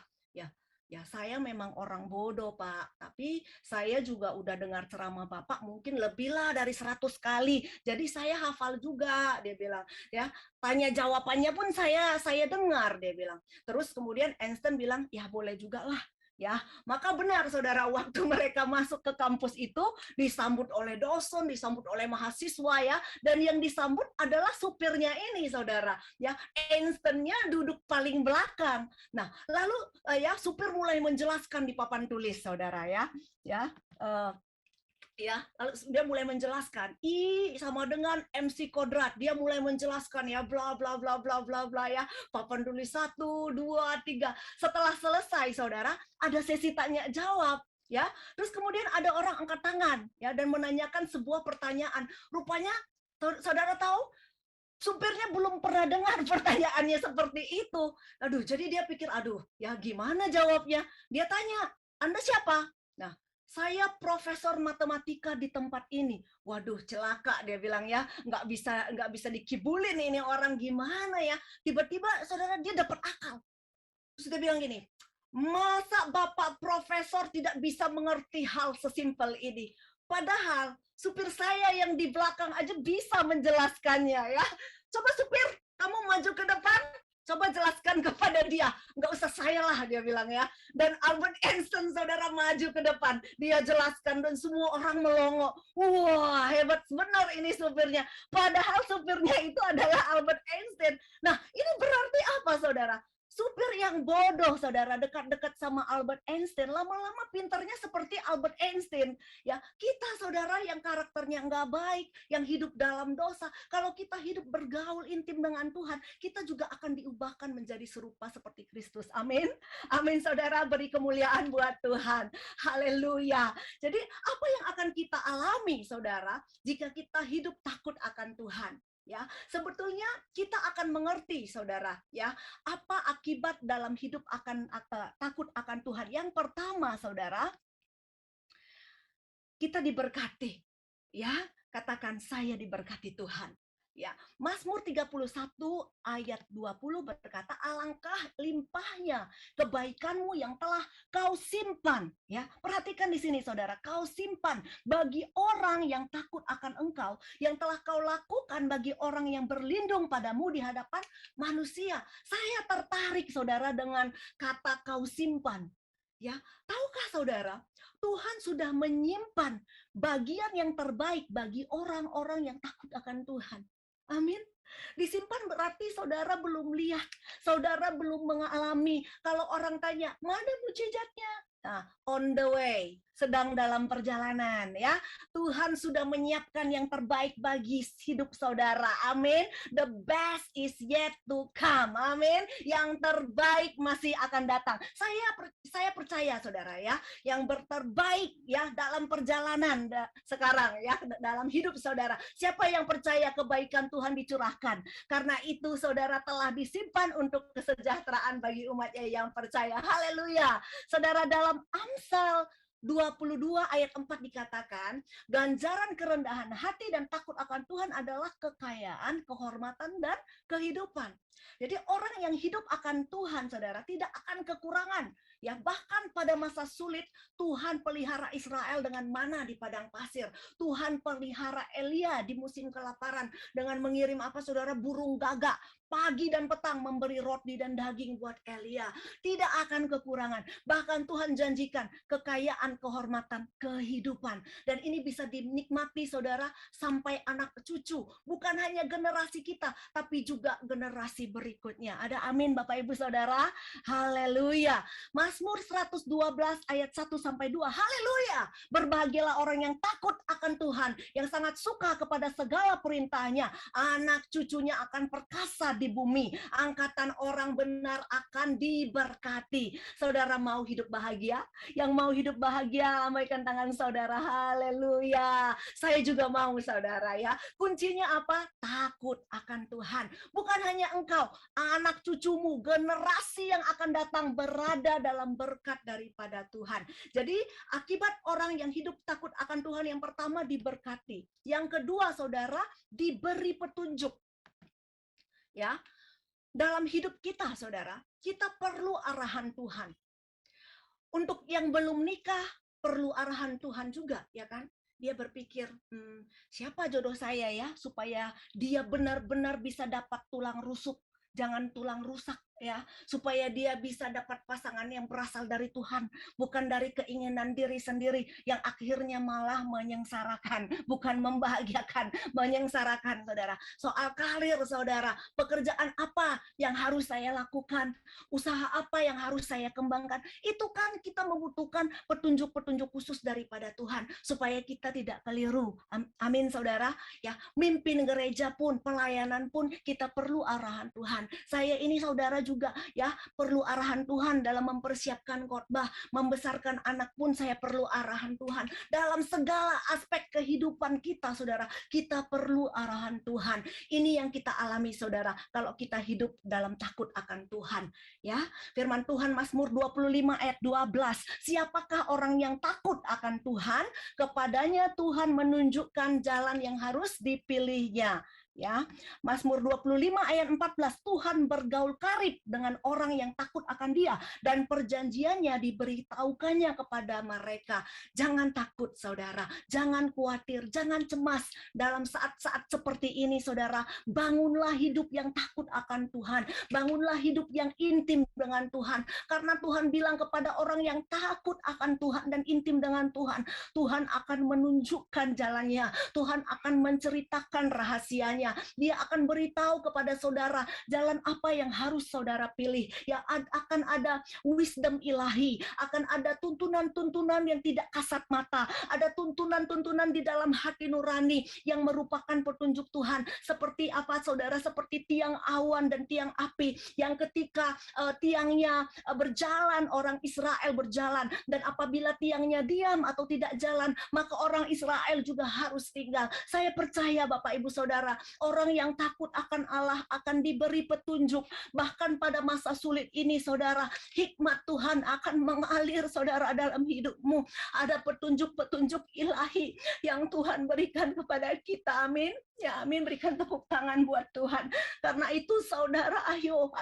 Ya, saya memang orang bodoh, Pak. Tapi saya juga udah dengar ceramah Bapak mungkin lebih lah dari 100 kali. Jadi saya hafal juga, dia bilang. Ya, tanya jawabannya pun saya dengar, dia bilang. Terus kemudian Einstein bilang, ya boleh juga lah. Ya, maka benar saudara, waktu mereka masuk ke kampus itu disambut oleh dosen, disambut oleh mahasiswa ya, dan yang disambut adalah supirnya ini saudara. Ya, Einstein-nya duduk paling belakang. Nah, lalu ya supir mulai menjelaskan di papan tulis saudara ya. Lalu dia mulai menjelaskan I sama dengan MC kuadrat. Dia mulai menjelaskan ya bla bla bla bla bla bla ya. Papan tulis 1 2 3. Setelah selesai saudara, ada sesi tanya jawab ya. Terus kemudian ada orang angkat tangan ya dan menanyakan sebuah pertanyaan. Rupanya saudara tahu supirnya belum pernah dengar pertanyaannya seperti itu. Aduh, jadi dia pikir, aduh, ya gimana jawabnya? Dia tanya, Anda siapa? Nah, saya profesor matematika di tempat ini. Waduh, celaka dia bilang ya, nggak bisa dikibulin ini orang, gimana ya? Tiba-tiba saudara dia dapat akal. Terus dia bilang gini, masa Bapak profesor tidak bisa mengerti hal sesimpel ini? Padahal supir saya yang di belakang aja bisa menjelaskannya ya. Coba supir, kamu maju ke depan, coba jelaskan kepada dia. Nggak usah saya lah, dia bilang ya. Dan Albert Einstein saudara maju ke depan, dia jelaskan dan semua orang melongo. Wah, hebat benar ini supirnya. Padahal supirnya itu adalah Albert Einstein. Nah, ini berarti apa saudara? Supir yang yang bodoh, saudara, dekat-dekat sama Albert Einstein, lama-lama pinternya seperti Albert Einstein. Ya, kita, saudara, yang karakternya nggak baik, yang hidup dalam dosa, kalau kita hidup bergaul intim dengan Tuhan, kita juga akan diubahkan menjadi serupa seperti Kristus. Amin. Amin, saudara, beri kemuliaan buat Tuhan. Haleluya. Jadi, apa yang akan kita alami, saudara, jika kita hidup takut akan Tuhan? Ya, sebetulnya kita akan mengerti, saudara, ya, apa akibat dalam hidup akan takut akan Tuhan. Yang pertama, saudara, kita diberkati. Ya, katakan saya diberkati Tuhan. Ya, Mazmur 31 ayat 20 berkata, alangkah limpahnya kebaikanmu yang telah kau simpan. Ya, perhatikan di sini, saudara, kau simpan bagi orang yang takut akan engkau, yang telah kau lakukan bagi orang yang berlindung padamu di hadapan manusia. Saya tertarik, saudara, dengan kata kau simpan. Ya, tahukah, saudara, Tuhan sudah menyimpan bagian yang terbaik bagi orang-orang yang takut akan Tuhan. Amin. Disimpan berarti saudara belum lihat, saudara belum mengalami. Kalau orang tanya, mana mujizatnya? Nah, on the way, sedang dalam perjalanan, ya. Tuhan sudah menyiapkan yang terbaik bagi hidup saudara. Amin. The best is yet to come. Amin. Yang terbaik masih akan datang. Saya percaya, saudara, ya, yang terbaik, ya, dalam perjalanan sekarang, ya, dalam hidup saudara. Siapa yang percaya kebaikan Tuhan dicurahkan? Karena itu, saudara, telah disimpan untuk kesejahteraan bagi umatnya yang percaya. Haleluya. Saudara, dalam Amsal 22 ayat 4 dikatakan, ganjaran kerendahan hati dan takut akan Tuhan adalah kekayaan, kehormatan, dan kehidupan. Jadi orang yang hidup akan Tuhan, saudara, tidak akan kekurangan. Ya, bahkan pada masa sulit, Tuhan pelihara Israel dengan mana di padang pasir. Tuhan pelihara Elia di musim kelaparan dengan mengirim apa, saudara, burung gagak. Pagi dan petang memberi roti dan daging buat Elia. Tidak akan kekurangan. Bahkan Tuhan janjikan kekayaan, kehormatan, kehidupan. Dan ini bisa dinikmati, saudara, sampai anak cucu. Bukan hanya generasi kita, tapi juga generasi berikutnya. Ada amin, Bapak Ibu Saudara? Haleluya. Mazmur 112 ayat 1-2. Haleluya. Berbahagialah orang yang takut akan Tuhan, yang sangat suka kepada segala perintahnya. Anak cucunya akan perkasa di bumi. Angkatan orang benar akan diberkati. Saudara mau hidup bahagia? Yang mau hidup bahagia, lambaikan tangan saudara. Haleluya. Saya juga mau, saudara, ya. Kuncinya apa? Takut akan Tuhan. Bukan hanya engkau, anak cucumu, generasi yang akan datang berada dalam berkat daripada Tuhan. Jadi akibat orang yang hidup takut akan Tuhan, yang pertama diberkati. Yang kedua, saudara, diberi petunjuk. Ya, dalam hidup kita, saudara, kita perlu arahan Tuhan. Untuk yang belum nikah, perlu arahan Tuhan juga, ya kan? Dia berpikir, siapa jodoh saya, ya, supaya dia benar-benar bisa dapat tulang rusuk, jangan tulang rusak, ya, supaya dia bisa dapat pasangan yang berasal dari Tuhan, bukan dari keinginan diri sendiri yang akhirnya malah menyengsarakan, bukan membahagiakan, menyengsarakan, saudara. Soal karir, saudara, pekerjaan apa yang harus saya lakukan, usaha apa yang harus saya kembangkan, itu kan kita membutuhkan petunjuk-petunjuk khusus daripada Tuhan supaya kita tidak keliru. Amin, saudara. Ya, mimpin gereja pun, pelayanan pun kita perlu arahan Tuhan. Saya ini, saudara, juga, ya, perlu arahan Tuhan dalam mempersiapkan khotbah, membesarkan anak pun saya perlu arahan Tuhan. Dalam segala aspek kehidupan kita, saudara, kita perlu arahan Tuhan. Ini yang kita alami, saudara, kalau kita hidup dalam takut akan Tuhan. Ya, firman Tuhan Mazmur 25 ayat 12. Siapakah orang yang takut akan Tuhan? Kepadanya Tuhan menunjukkan jalan yang harus dipilihnya. Ya, Mazmur 25 ayat 14, Tuhan bergaul karib dengan orang yang takut akan Dia dan perjanjiannya diberitahukannya kepada mereka. Jangan takut, saudara, jangan khawatir, jangan cemas dalam saat-saat seperti ini, saudara. Bangunlah hidup yang takut akan Tuhan, bangunlah hidup yang intim dengan Tuhan, karena Tuhan bilang kepada orang yang takut akan Tuhan dan intim dengan Tuhan, Tuhan akan menunjukkan jalannya, Tuhan akan menceritakan rahasianya. firman-Nya. Dia akan beritahu kepada saudara jalan apa yang harus saudara pilih. Ya, akan ada wisdom ilahi, akan ada tuntunan-tuntunan yang tidak kasat mata, ada tuntunan-tuntunan di dalam hati nurani yang merupakan petunjuk Tuhan. Seperti apa saudara? Seperti tiang awan dan tiang api yang ketika tiangnya berjalan, orang Israel berjalan, dan apabila tiangnya diam atau tidak jalan, maka orang Israel juga harus tinggal. Saya percaya Bapak Ibu Saudara, orang yang takut akan Allah akan diberi petunjuk. Bahkan pada masa sulit ini saudara, hikmat Tuhan akan mengalir saudara dalam hidupmu. Ada petunjuk-petunjuk ilahi yang Tuhan berikan kepada kita. Amin. Ya, amin. Berikan tepuk tangan buat Tuhan. Karena itu saudara, ayo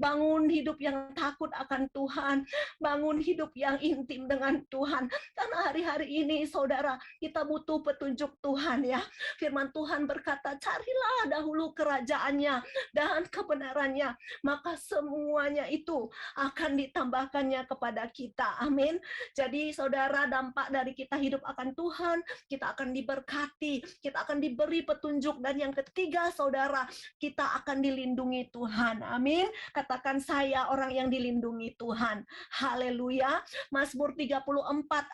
bangun hidup yang takut akan Tuhan, bangun hidup yang intim dengan Tuhan. Karena hari-hari ini saudara, kita butuh petunjuk Tuhan ya. Firman Tuhan berkata, carilah dahulu kerajaannya dan kebenarannya, maka semuanya itu akan ditambahkannya kepada kita. Amin. Jadi saudara, dampak dari kita hidup akan Tuhan, kita akan diberkati, kita akan diberi petunjuk, dan yang ketiga saudara, kita akan dilindungi Tuhan. Amin. Katakan, saya orang yang dilindungi Tuhan. Haleluya. Mazmur 34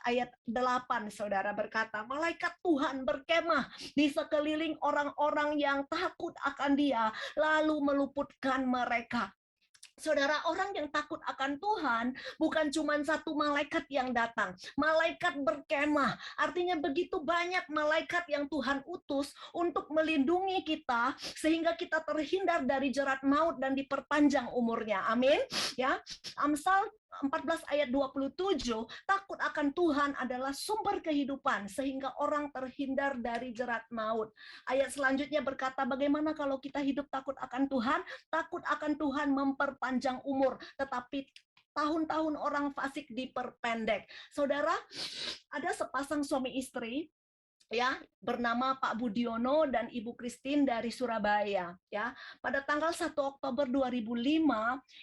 ayat 8 saudara berkata, malaikat Tuhan berkemah di sekeliling orang-orang yang takut akan Dia, lalu meluputkan mereka. Saudara, orang yang takut akan Tuhan bukan cuma satu malaikat yang datang. Malaikat berkemah. Artinya begitu banyak malaikat yang Tuhan utus untuk melindungi kita sehingga kita terhindar dari jerat maut dan diperpanjang umurnya. Amin. Ya. Amsal 14 ayat 27, takut akan Tuhan adalah sumber kehidupan sehingga orang terhindar dari jerat maut. Ayat selanjutnya berkata, bagaimana kalau kita hidup takut akan Tuhan? Takut akan Tuhan memperpanjang umur, tetapi tahun-tahun orang fasik diperpendek. Saudara, ada sepasang suami istri ya, bernama Pak Budiono dan Ibu Christine dari Surabaya ya. Pada tanggal 1 Oktober 2005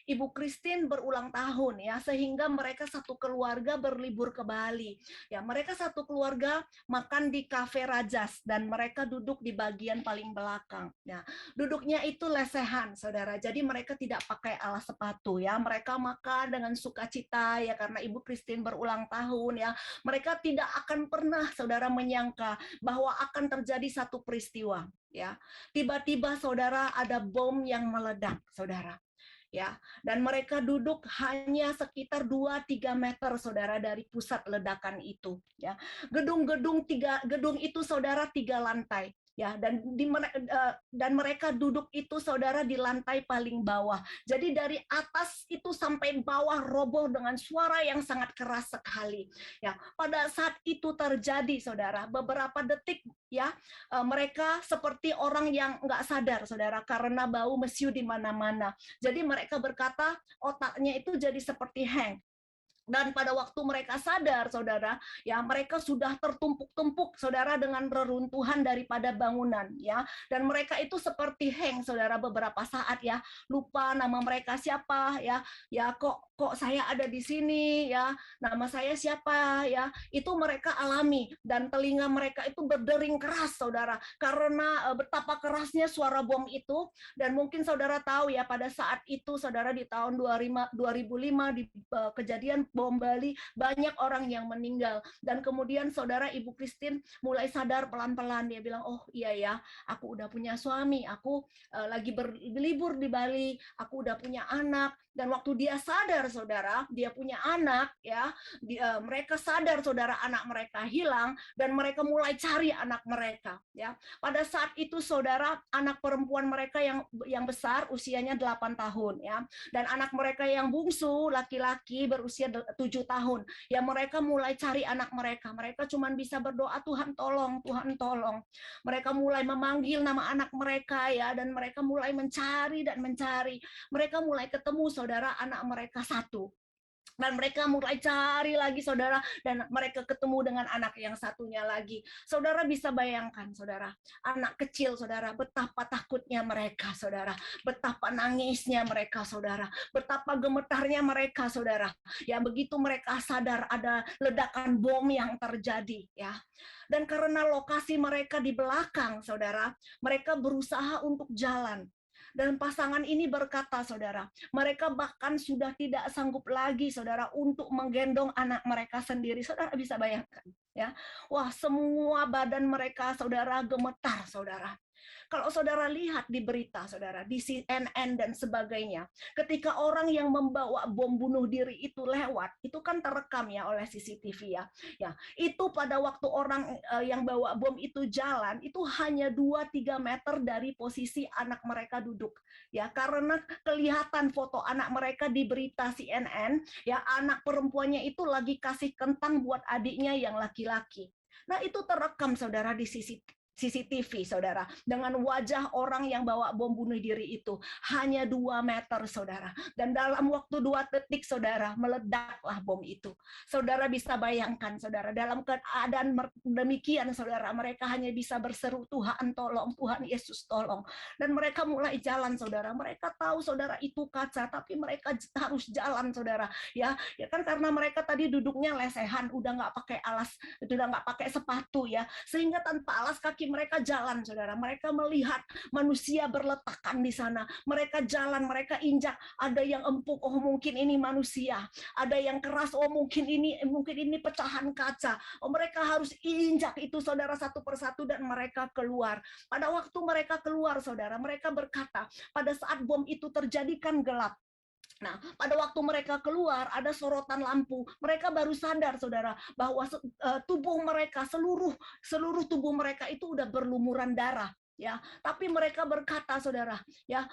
Ibu Christine berulang tahun ya, sehingga mereka satu keluarga berlibur ke Bali. Ya, mereka satu keluarga makan di Cafe Rajas dan mereka duduk di bagian paling belakang. Ya, duduknya itu lesehan, Saudara. Jadi mereka tidak pakai alas sepatu ya. Mereka makan dengan sukacita ya karena Ibu Christine berulang tahun ya. Mereka tidak akan pernah Saudara menyangka bahwa akan terjadi satu peristiwa ya. Tiba-tiba saudara, ada bom yang meledak saudara ya, dan mereka duduk hanya sekitar 2-3 meter saudara dari pusat ledakan itu ya. Gedung itu saudara 3 lantai ya, dan mereka duduk itu saudara di lantai paling bawah. Jadi dari atas itu sampai bawah roboh dengan suara yang sangat keras sekali ya. Pada saat itu terjadi saudara, beberapa detik ya, mereka seperti orang yang nggak sadar saudara karena bau mesiu di mana-mana. Jadi mereka berkata otaknya itu jadi seperti hang. Dan pada waktu mereka sadar, saudara, ya mereka sudah tertumpuk-tumpuk, saudara, dengan reruntuhan daripada bangunan, ya. Dan mereka itu seperti hang, saudara, beberapa saat, ya, lupa nama mereka siapa, ya, kok saya ada di sini, ya, nama saya siapa, ya. Itu mereka alami, dan telinga mereka itu berdering keras, saudara, karena betapa kerasnya suara bom itu. Dan mungkin saudara tahu ya, pada saat itu, saudara, di tahun 2005 di kejadian bom Bali, banyak orang yang meninggal. Dan kemudian saudara, Ibu Christine mulai sadar pelan-pelan. Dia bilang, oh iya ya, aku udah punya suami, aku lagi berlibur di Bali, aku udah punya anak. Dan waktu dia sadar saudara, dia punya anak ya, mereka sadar saudara, anak mereka hilang, dan mereka mulai cari anak mereka ya. Pada saat itu saudara, anak perempuan mereka yang besar usianya 8 tahun ya, dan anak mereka yang bungsu laki-laki berusia 7 tahun. Ya, mereka mulai cari anak mereka. Mereka cuma bisa berdoa, Tuhan tolong, Tuhan tolong. Mereka mulai memanggil nama anak mereka ya, dan mereka mulai mencari dan mencari. Mereka mulai ketemu saudara, anak mereka satu. Dan mereka mulai cari lagi saudara, dan mereka ketemu dengan anak yang satunya lagi. Saudara bisa bayangkan saudara, anak kecil saudara, betapa takutnya mereka saudara, betapa nangisnya mereka saudara, betapa gemetarnya mereka saudara. Ya begitu mereka sadar ada ledakan bom yang terjadi ya. Dan karena lokasi mereka di belakang saudara, mereka berusaha untuk jalan. Dan pasangan ini berkata, saudara, mereka bahkan sudah tidak sanggup lagi, saudara, untuk menggendong anak mereka sendiri. Saudara bisa bayangkan, ya. Wah, semua badan mereka, saudara, gemetar, saudara. Kalau saudara lihat di berita, saudara, di CNN dan sebagainya, ketika orang yang membawa bom bunuh diri itu lewat, itu kan terekam ya oleh CCTV ya. Ya, itu pada waktu orang yang bawa bom itu jalan, itu hanya 2-3 meter dari posisi anak mereka duduk. Ya, karena kelihatan foto anak mereka di berita CNN, ya anak perempuannya itu lagi kasih kentang buat adiknya yang laki-laki. Nah, itu terekam saudara di CCTV, saudara, dengan wajah orang yang bawa bom bunuh diri itu hanya 2 meter, saudara. Dan dalam waktu 2 detik, saudara, meledaklah bom itu. Saudara bisa bayangkan, saudara, dalam keadaan demikian, saudara, mereka hanya bisa berseru, Tuhan tolong, Tuhan Yesus tolong. Dan mereka mulai jalan, saudara. Mereka tahu, saudara, itu kaca, tapi mereka harus jalan, saudara. Ya kan karena mereka tadi duduknya lesehan, udah nggak pakai alas, udah nggak pakai sepatu ya, sehingga tanpa alas kaki mereka jalan, saudara. Mereka melihat manusia berletakan di sana. Mereka jalan, mereka injak. Ada yang empuk, oh mungkin ini manusia. Ada yang keras, oh mungkin ini pecahan kaca. Oh mereka harus injak itu, saudara, satu persatu, dan mereka keluar. Pada waktu mereka keluar, saudara, mereka berkata, pada saat bom itu terjadi kan gelap. Nah, pada waktu mereka keluar, ada sorotan lampu. Mereka baru sadar, saudara, bahwa tubuh mereka, seluruh tubuh mereka itu udah berlumuran darah. Ya, tapi mereka berkata, saudara, ya,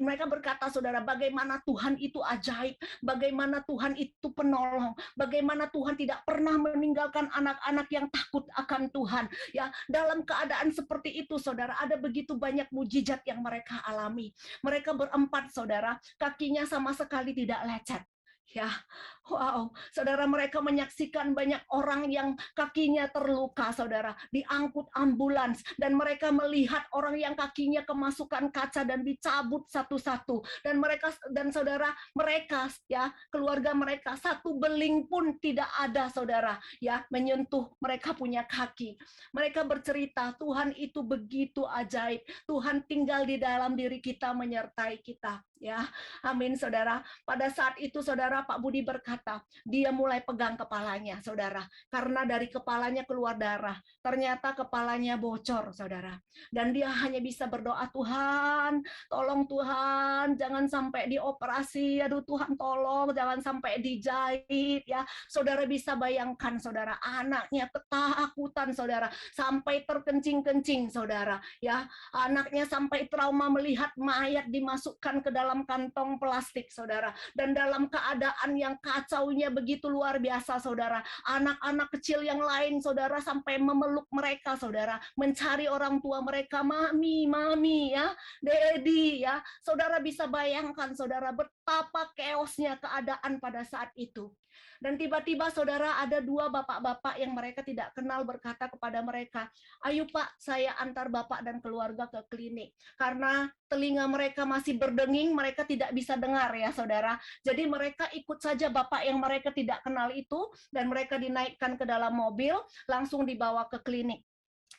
mereka berkata, saudara, bagaimana Tuhan itu ajaib, bagaimana Tuhan itu penolong, bagaimana Tuhan tidak pernah meninggalkan anak-anak yang takut akan Tuhan. Ya, dalam keadaan seperti itu, saudara, ada begitu banyak mujizat yang mereka alami. Mereka berempat, saudara, kakinya sama sekali tidak lecet. Ya, wow, saudara, mereka menyaksikan banyak orang yang kakinya terluka, saudara, diangkut ambulans, dan mereka melihat orang yang kakinya kemasukan kaca dan dicabut satu-satu, dan saudara, mereka ya, keluarga mereka, satu beling pun tidak ada, saudara, ya, menyentuh mereka punya kaki. Mereka bercerita, Tuhan itu begitu ajaib, Tuhan tinggal di dalam diri kita, menyertai kita, ya. Amin, saudara. Pada saat itu, saudara, Pak Budi berkata, dia mulai pegang kepalanya, saudara, karena dari kepalanya keluar darah. Ternyata kepalanya bocor, saudara. Dan dia hanya bisa berdoa, Tuhan, tolong Tuhan, jangan sampai dioperasi, aduh Tuhan tolong, jangan sampai dijahit, ya. Saudara bisa bayangkan, saudara, anaknya ketakutan, saudara, sampai terkencing-kencing, saudara, ya. Anaknya sampai trauma melihat mayat dimasukkan ke dalam kantong plastik, saudara. Dan dalam keadaan yang kacaunya begitu luar biasa, saudara. Anak-anak kecil yang lain, saudara, sampai memeluk mereka, saudara. Mencari orang tua mereka, mami, ya, daddy, ya. Saudara bisa bayangkan, saudara, betapa chaosnya keadaan pada saat itu. Dan tiba-tiba, saudara, ada 2 bapak-bapak yang mereka tidak kenal berkata kepada mereka, ayo Pak, saya antar Bapak dan keluarga ke klinik. Karena telinga mereka masih berdenging, mereka tidak bisa dengar ya, saudara. Jadi mereka ikut saja Bapak yang mereka tidak kenal itu, dan mereka dinaikkan ke dalam mobil, langsung dibawa ke klinik.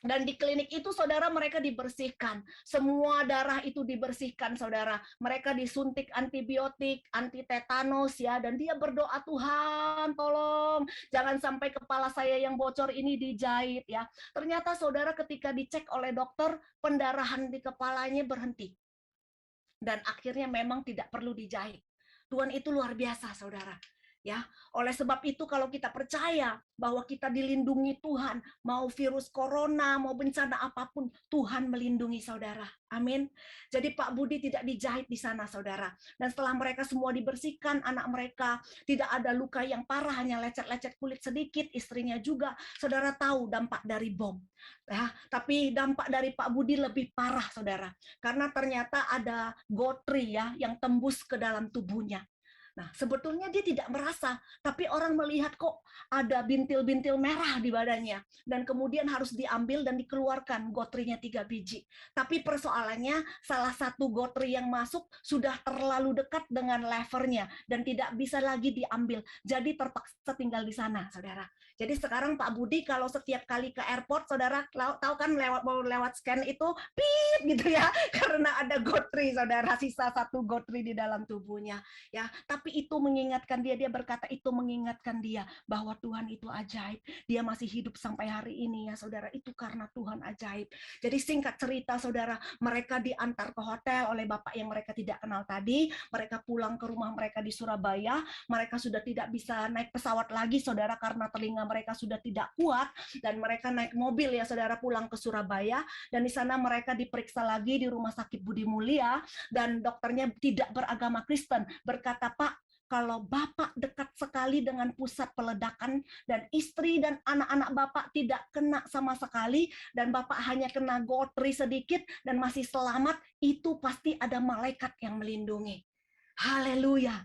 Dan di klinik itu, saudara, mereka dibersihkan. Semua darah itu dibersihkan, saudara. Mereka disuntik antibiotik, anti tetanus, ya. Dan dia berdoa, Tuhan, tolong, jangan sampai kepala saya yang bocor ini dijahit, ya. Ternyata, saudara, ketika dicek oleh dokter, pendarahan di kepalanya berhenti. Dan akhirnya memang tidak perlu dijahit. Tuhan itu luar biasa, saudara. Ya, oleh sebab itu kalau kita percaya bahwa kita dilindungi Tuhan, mau virus corona, mau bencana apapun, Tuhan melindungi saudara. Amin. Jadi Pak Budi tidak dijahit di sana, saudara. Dan setelah mereka semua dibersihkan, anak mereka tidak ada luka yang parah, hanya lecet-lecet kulit sedikit, istrinya juga. Saudara tahu dampak dari bom. Ya, tapi dampak dari Pak Budi lebih parah, saudara. Karena ternyata ada gotri ya yang tembus ke dalam tubuhnya. Nah, sebetulnya dia tidak merasa, tapi orang melihat kok ada bintil-bintil merah di badannya. Dan kemudian harus diambil dan dikeluarkan gotrinya 3 biji. Tapi persoalannya salah satu gotri yang masuk sudah terlalu dekat dengan levernya dan tidak bisa lagi diambil. Jadi terpaksa tinggal di sana, saudara. Jadi sekarang Pak Budi kalau setiap kali ke airport, saudara tahu kan lewat scan itu, pip gitu ya, karena ada gotri, saudara, sisa satu gotri di dalam tubuhnya. Ya, tapi itu mengingatkan dia berkata itu mengingatkan dia bahwa Tuhan itu ajaib. Dia masih hidup sampai hari ini ya saudara, itu karena Tuhan ajaib. Jadi singkat cerita saudara, mereka diantar ke hotel oleh bapak yang mereka tidak kenal tadi, mereka pulang ke rumah mereka di Surabaya, mereka sudah tidak bisa naik pesawat lagi saudara karena telinga mereka sudah tidak kuat, dan mereka naik mobil ya saudara pulang ke Surabaya, dan di sana mereka diperiksa lagi di Rumah Sakit Budi Mulia, dan dokternya tidak beragama Kristen, berkata, Pak, kalau Bapak dekat sekali dengan pusat peledakan dan istri dan anak-anak Bapak tidak kena sama sekali dan Bapak hanya kena gotri sedikit dan masih selamat, itu pasti ada malaikat yang melindungi. Haleluya.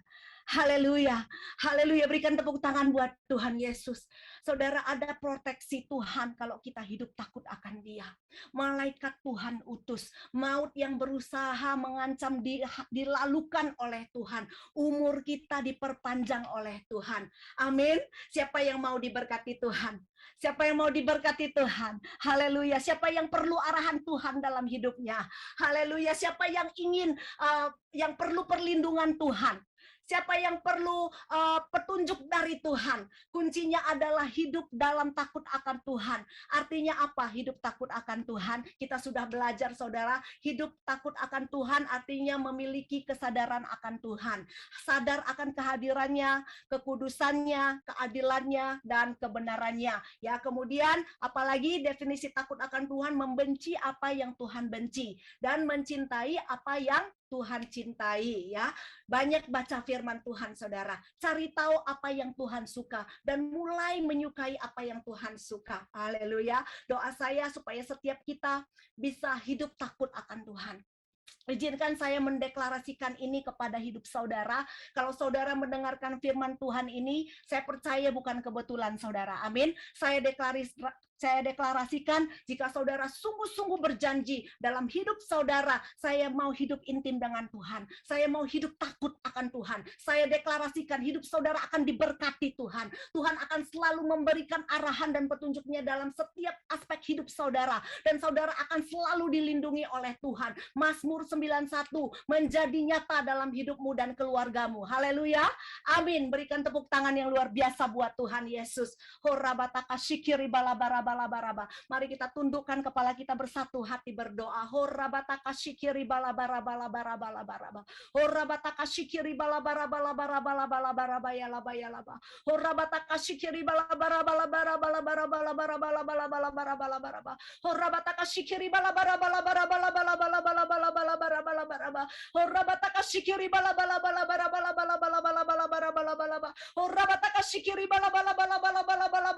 Haleluya. Haleluya. Berikan tepuk tangan buat Tuhan Yesus. Saudara, ada proteksi Tuhan kalau kita hidup takut akan Dia. Malaikat Tuhan utus. Maut yang berusaha mengancam dilalukan oleh Tuhan. Umur kita diperpanjang oleh Tuhan. Amin. Siapa yang mau diberkati Tuhan? Siapa yang mau diberkati Tuhan? Haleluya. Siapa yang perlu arahan Tuhan dalam hidupnya? Haleluya. Siapa yang ingin yang perlu perlindungan Tuhan? Siapa yang perlu petunjuk dari Tuhan? Kuncinya adalah hidup dalam takut akan Tuhan. Artinya apa? Hidup takut akan Tuhan. Kita sudah belajar saudara, hidup takut akan Tuhan artinya memiliki kesadaran akan Tuhan. Sadar akan kehadirannya, kekudusannya, keadilannya, dan kebenarannya. Ya, kemudian apalagi definisi takut akan Tuhan, membenci apa yang Tuhan benci dan mencintai apa yang Tuhan cintai ya. Banyak baca firman Tuhan saudara, cari tahu apa yang Tuhan suka dan mulai menyukai apa yang Tuhan suka. Haleluya. Doa saya supaya setiap kita bisa hidup takut akan Tuhan. Izinkan saya mendeklarasikan ini kepada hidup saudara. Kalau saudara mendengarkan firman Tuhan ini, saya percaya bukan kebetulan saudara. Amin. Saya deklarasikan jika saudara sungguh-sungguh berjanji dalam hidup saudara, saya mau hidup intim dengan Tuhan. Saya mau hidup takut akan Tuhan. Saya deklarasikan hidup saudara akan diberkati Tuhan. Tuhan akan selalu memberikan arahan dan petunjuknya dalam setiap aspek hidup saudara. Dan saudara akan selalu dilindungi oleh Tuhan. Mazmur 91 menjadi nyata dalam hidupmu dan keluargamu. Haleluya. Amin. Berikan tepuk tangan yang luar biasa buat Tuhan Yesus. Horabataka shikiri balabara balabaraba. Mari kita tundukkan kepala kita bersatu hati berdoa. Horabataka shikiri balabara balabara balabaraba. Horabataka shikiri balabara balabara balabara bayalaba yalaba. Horabataka shikiri balabara balabara balabara balabara balabara balabara balabara. Horabataka shikiri balabara balabara balabara balabara balabara balabara. Horabataka shikiri balabara balabara balabara balabara balabara balabara. Horabataka shikiri balabara balabara balabara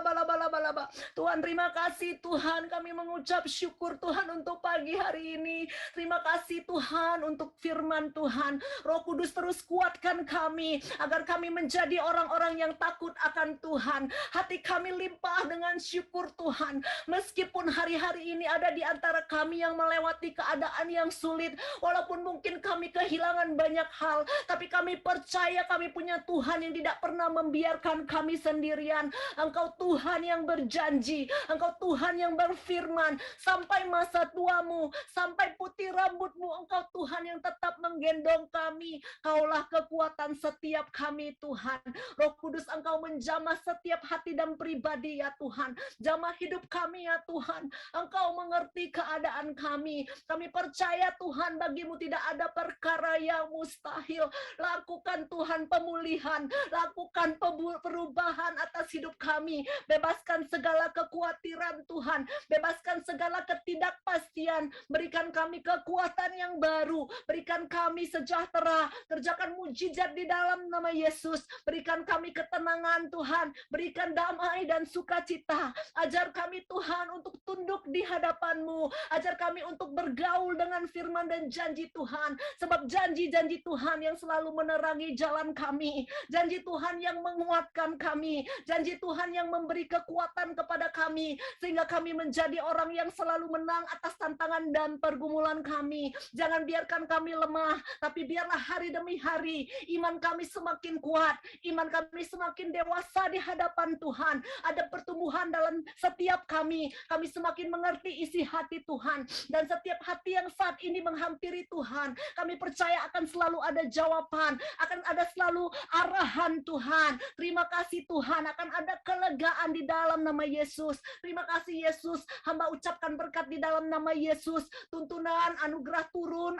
balabara balabara. Tuhan, terima kasih Tuhan, kami mengucap syukur Tuhan untuk pagi hari ini. Terima kasih Tuhan untuk firman Tuhan. Roh Kudus terus kuatkan kami agar kami menjadi orang-orang yang takut akan Tuhan. Hati kami limpah dengan syukur Tuhan. Meskipun hari-hari ini ada di antara kami yang melewati keadaan yang sulit, walaupun mungkin kami kehilangan banyak hal, tapi kami percaya kami punya Tuhan yang tidak pernah membiarkan kami sendirian. Engkau Tuhan yang berjanji, Engkau Tuhan yang berfirman, sampai masa tuamu, sampai putih rambutmu, Engkau Tuhan yang tetap menggendong kami. Kaulah kekuatan setiap kami Tuhan. Roh Kudus, Engkau menjamah setiap hati dan pribadi ya Tuhan. Jamah hidup kami ya Tuhan. Engkau mengerti keadaan kami. Kami percaya Tuhan, bagimu tidak ada perkara yang mustahil. Lakukan Tuhan pemulihan, lakukan perubahan atas hidup kami. Bebaskan segala kekhawatiran Tuhan. Bebaskan segala ketidakpastian. Berikan kami kekuatan yang baru. Berikan kami sejahtera. Kerjakan mujizat di dalam nama Yesus. Berikan kami ketenangan Tuhan. Berikan damai dan sukacita. Ajar kami Tuhan untuk tunduk di hadapan-Mu. Ajar kami untuk bergaul dengan firman dan janji Tuhan. Sebab janji-janji Tuhan yang selalu menerangi jalan kami. Janji Tuhan yang menguatkan kami. Janji Tuhan yang memberi kekuatan kepada kami. Sehingga kami menjadi orang yang selalu menang atas tantangan dan pergumulan kami. Jangan biarkan kami lemah. Tapi biarlah hari demi hari iman kami semakin kuat. Iman kami semakin dewasa di hadapan Tuhan. Ada pertumbuhan dalam setiap kami. Kami semakin mengerti isi hati Tuhan. Dan setiap hati yang saat ini menghampiri Tuhan, kami percaya akan selalu ada jawaban, akan ada selalu arahan Tuhan. Terima kasih Tuhan, akan ada kelegaan di dalam nama Yesus. Terima kasih Yesus, hamba ucapkan berkat di dalam nama Yesus. Tuntunan anugerah turun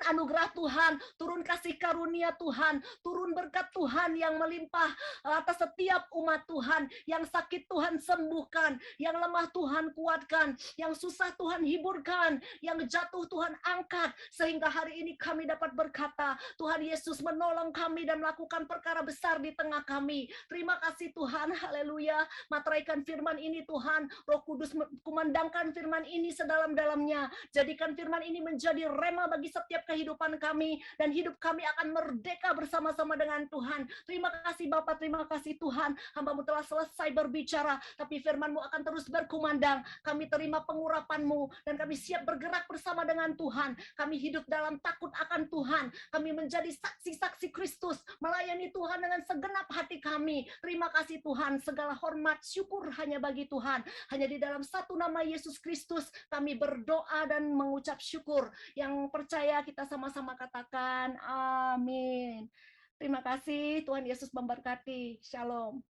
anugerah Tuhan, turun kasih karunia Tuhan, turun berkat Tuhan yang melimpah atas setiap umat Tuhan. Yang sakit Tuhan sembuhkan, yang lemah Tuhan kuatkan, yang susah Tuhan hiburkan, yang jatuh Tuhan angkat, sehingga hari ini kami dapat berkata, Tuhan Yesus menolong kami dan melakukan perkara besar di tengah kami. Terima kasih Tuhan, haleluya. Materaikan firman ini Tuhan, Roh Kudus kumandangkan firman ini sedalam-dalamnya. Jadikan firman ini menjadi rema bagi setiap kehidupan kami, dan hidup kami akan merdeka bersama-sama dengan Tuhan. Terima kasih Bapa, terima kasih Tuhan. Hamba-Mu telah selesai berbicara, tapi firman-Mu akan terus berkumandang. Kami terima pengurapan-Mu, dan kami siap bergerak bersama dengan Tuhan. Kami hidup dalam takut akan Tuhan. Kami menjadi saksi-saksi Kristus, melayani Tuhan dengan segenap hati kami. Terima kasih Tuhan, segala hormat, syukur hanya bagi Tuhan. Hanya di dalam satu nama Yesus Kristus kami berdoa dan mengucap syukur. Yang percaya kita sama-sama katakan amin. Terima kasih, Tuhan Yesus memberkati. Shalom.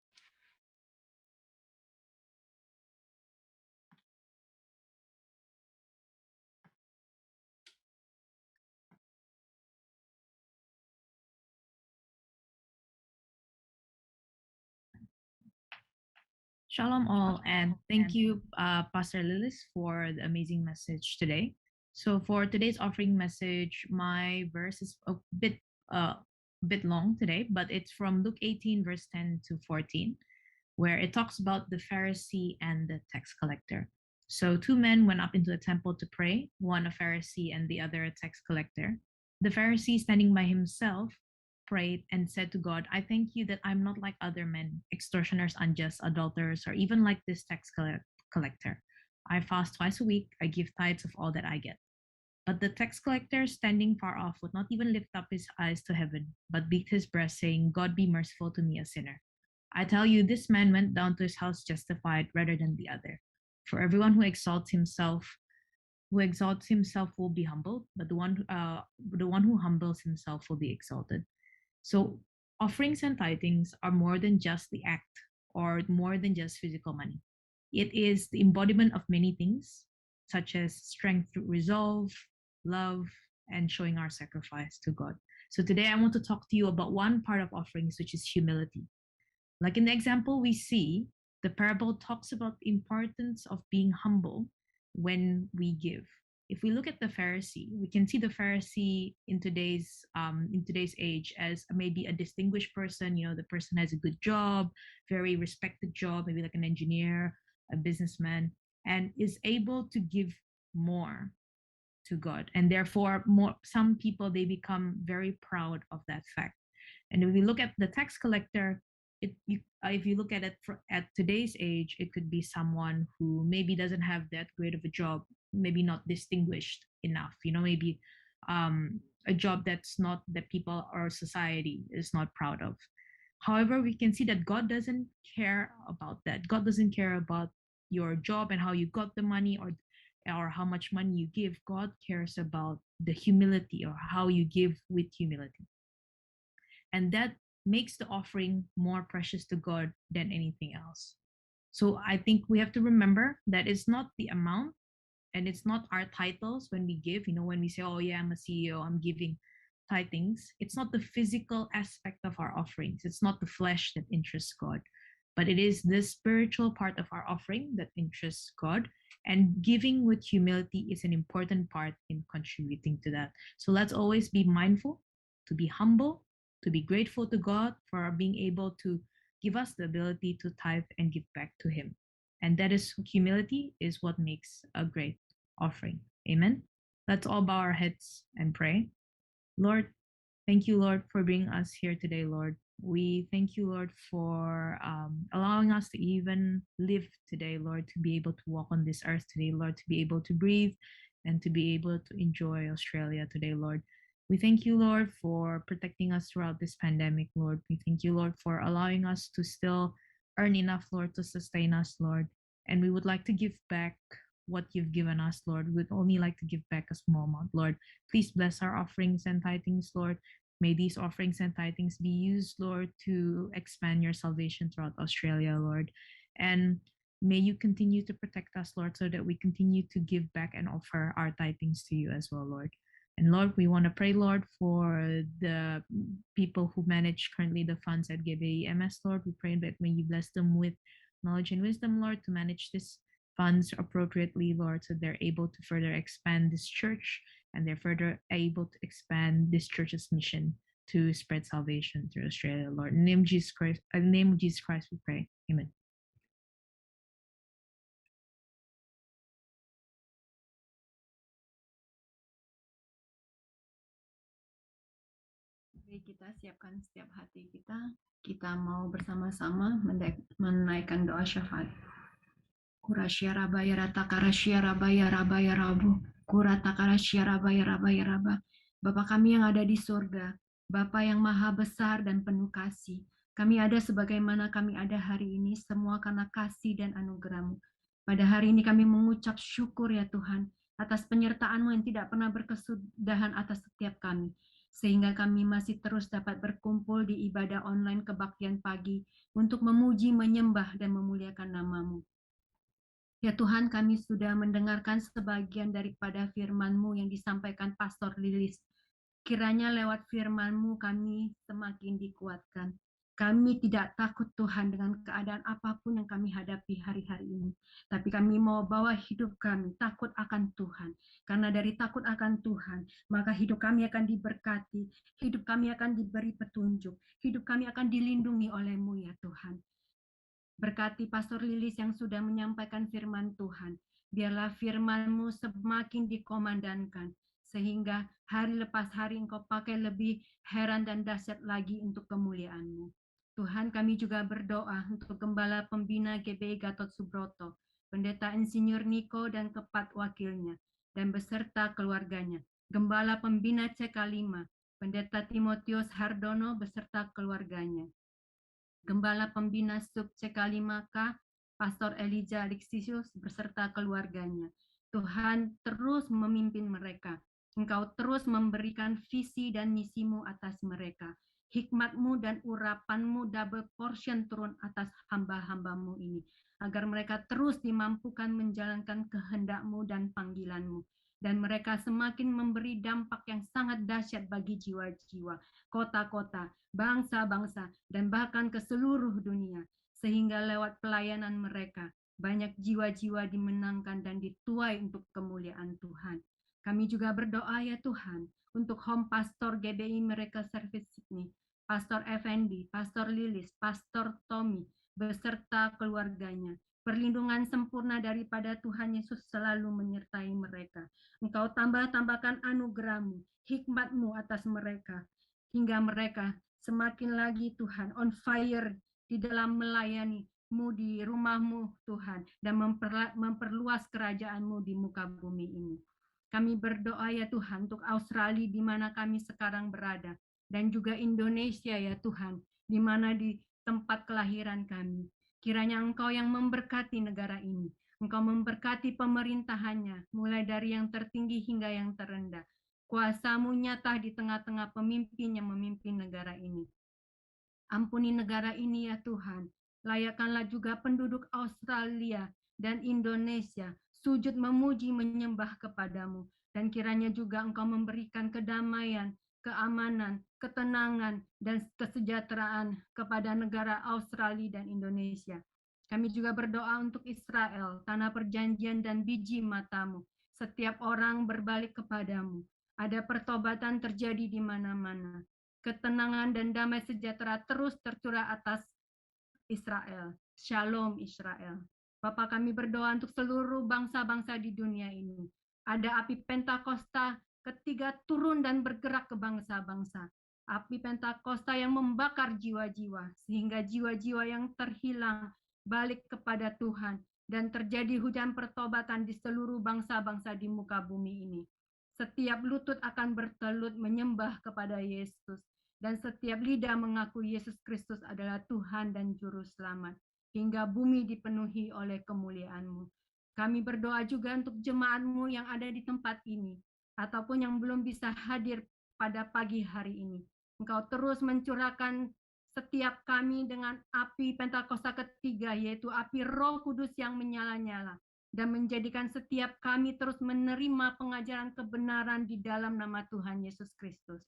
Shalom all, and thank you, Pastor Lilis, for the amazing message today. So for today's offering message, my verse is a bit long today, but it's from Luke 18, verse 10 to 14, where it talks about the Pharisee and the tax collector. So two men went up into the temple to pray, one a Pharisee and the other a tax collector. The Pharisee, standing by himself, prayed and said to God, I thank you that I'm not like other men, extortioners, unjust, adulterers, or even like this tax collector. I fast twice a week, I give tithes of all that I get. But the tax collector, standing far off, would not even lift up his eyes to heaven, but beat his breast, saying, God be merciful to me, a sinner. I tell you, this man went down to his house justified rather than the other. For everyone who exalts himself will be humbled, but the one who humbles himself will be exalted. So offerings and tithings are more than just the act or more than just physical money. It is the embodiment of many things, such as strength, resolve, love, and showing our sacrifice to God. So today I want to talk to you about one part of offerings, which is humility. Like in the example we see, the parable talks about the importance of being humble when we give. If we look at the Pharisee, we can see the Pharisee in today's age as maybe a distinguished person. You know, the person has a good job, very respected job, maybe like an engineer, a businessman, and is able to give more to God. And therefore, some people, they become very proud of that fact. And if we look at the tax collector, if you look at it at today's age, it could be someone who maybe doesn't have that great of a job, maybe not distinguished enough, maybe a job that people or society is not proud of. However, we can see that God doesn't care about that. God doesn't care about your job and how you got the money or how much money you give. God cares about the humility, or how you give with humility. And that makes the offering more precious to God than anything else. So I think we have to remember that it's not the amount and it's not our titles when we give. When we say, oh yeah, I'm a CEO, I'm giving tithings. It's not the physical aspect of our offerings. It's not the flesh that interests God. but it is the spiritual part of our offering that interests God. And giving with humility is an important part in contributing to that. So let's always be mindful, to be humble, to be grateful to God for being able to give us the ability to tithe and give back to Him. And that is humility is what makes a great offering. Amen. Let's all bow our heads and pray. Lord, thank you, Lord, for bringing us here today, Lord. We thank you, Lord, for allowing us to even live today, Lord, to be able to walk on this earth today, Lord, to be able to breathe and to be able to enjoy Australia today, Lord. We thank you, Lord, for protecting us throughout this pandemic, Lord. We thank you, Lord, for allowing us to still earn enough, Lord, to sustain us, Lord. And we would like to give back what you've given us, Lord. We'd only like to give back a small amount, Lord. Please bless our offerings and tithings, Lord. May these offerings and tithings be used, Lord, to expand your salvation throughout Australia, Lord. And may you continue to protect us, Lord, so that we continue to give back and offer our tithings to you as well, Lord. And Lord, we want to pray, Lord, for the people who manage currently the funds at GBEMS, Lord. We pray that may you bless them with knowledge and wisdom, Lord, to manage this funds appropriately, Lord, so they're able to further expand this church and they're further able to expand this church's mission to spread salvation through Australia, Lord. In the name of Jesus Christ, we pray. Amen. Mari kita siapkan setiap hati kita. Kita mau bersama-sama menaikkan doa syafaat. Kurasya rabaya rata karasya rabaya rabaya rabu. Kurata karasya rabaya rabaya raba. Bapa kami yang ada di surga, Bapa yang maha besar dan penuh kasih. Kami ada sebagaimana kami ada hari ini, semua karena kasih dan anugerah-Mu. Pada hari ini kami mengucap syukur ya Tuhan, atas penyertaan-Mu yang tidak pernah berkesudahan atas setiap kami. Sehingga kami masih terus dapat berkumpul di ibadah online kebaktian pagi untuk memuji, menyembah, dan memuliakan nama-Mu. Ya Tuhan, kami sudah mendengarkan sebagian daripada firman-Mu yang disampaikan Pastor Lilis. Kiranya lewat firman-Mu kami semakin dikuatkan. Kami tidak takut Tuhan dengan keadaan apapun yang kami hadapi hari-hari ini. Tapi kami mau bawa hidup kami takut akan Tuhan. Karena dari takut akan Tuhan, maka hidup kami akan diberkati. Hidup kami akan diberi petunjuk. Hidup kami akan dilindungi oleh-Mu ya Tuhan. Berkati Pastor Lilis yang sudah menyampaikan firman Tuhan. Biarlah firman-Mu semakin dikomandankan. Sehingga hari lepas hari Engkau pakai lebih heran dan dahsyat lagi untuk kemuliaan-Mu. Tuhan, kami juga berdoa untuk Gembala Pembina GBI Gatot Subroto, Pendeta Insinyur Niko dan keempat wakilnya, dan beserta keluarganya. Gembala Pembina CK5, Pendeta Timotius Hardono beserta keluarganya. Gembala Pembina Sub CK5K, Pastor Elijah Alexisius beserta keluarganya. Tuhan terus memimpin mereka. Engkau terus memberikan visi dan misimu atas mereka. Hikmat-Mu dan urapan-Mu double portion turun atas hamba-hamba-Mu ini. Agar mereka terus dimampukan menjalankan kehendak-Mu dan panggilan-Mu. Dan mereka semakin memberi dampak yang sangat dahsyat bagi jiwa-jiwa, kota-kota, bangsa-bangsa, dan bahkan ke seluruh dunia. Sehingga lewat pelayanan mereka, banyak jiwa-jiwa dimenangkan dan dituai untuk kemuliaan Tuhan. Kami juga berdoa ya Tuhan, untuk home pastor GBI Miracle Service Sydney, Pastor Effendi, Pastor Lilis, Pastor Tommy, beserta keluarganya. Perlindungan sempurna daripada Tuhan Yesus selalu menyertai mereka. Engkau tambahkan anugerah-Mu, hikmat-Mu atas mereka, hingga mereka semakin lagi Tuhan on fire di dalam melayani-Mu di rumah-Mu Tuhan, dan memperluas kerajaan-Mu di muka bumi ini. Kami berdoa ya Tuhan untuk Australia di mana kami sekarang berada, dan juga Indonesia ya Tuhan, di mana di tempat kelahiran kami. Kiranya Engkau yang memberkati negara ini. Engkau memberkati pemerintahannya, mulai dari yang tertinggi hingga yang terendah. Kuasa-Mu nyata di tengah-tengah pemimpin yang memimpin negara ini. Ampuni negara ini ya Tuhan. Layakkanlah juga penduduk Australia dan Indonesia sujud memuji menyembah kepadamu. Dan kiranya juga Engkau memberikan kedamaian keamanan, ketenangan, dan kesejahteraan kepada negara Australia dan Indonesia. Kami juga berdoa untuk Israel, tanah perjanjian dan biji matamu. Setiap orang berbalik kepadamu. Ada pertobatan terjadi di mana-mana. Ketenangan dan damai sejahtera terus tercurah atas Israel. Shalom Israel. Bapa, kami berdoa untuk seluruh bangsa-bangsa di dunia ini. Ada api Pentakosta ketiga turun dan bergerak ke bangsa-bangsa. Api Pentakosta yang membakar jiwa-jiwa, sehingga jiwa-jiwa yang terhilang balik kepada Tuhan, dan terjadi hujan pertobatan di seluruh bangsa-bangsa di muka bumi ini. Setiap lutut akan bertelut menyembah kepada Yesus, dan setiap lidah mengaku Yesus Kristus adalah Tuhan dan Juru Selamat, hingga bumi dipenuhi oleh kemuliaan-Mu. Kami berdoa juga untuk jemaat-Mu yang ada di tempat ini, ataupun yang belum bisa hadir pada pagi hari ini. Engkau terus mencurahkan setiap kami dengan api Pentakosta ketiga, yaitu api Roh Kudus yang menyala-nyala, dan menjadikan setiap kami terus menerima pengajaran kebenaran di dalam nama Tuhan Yesus Kristus.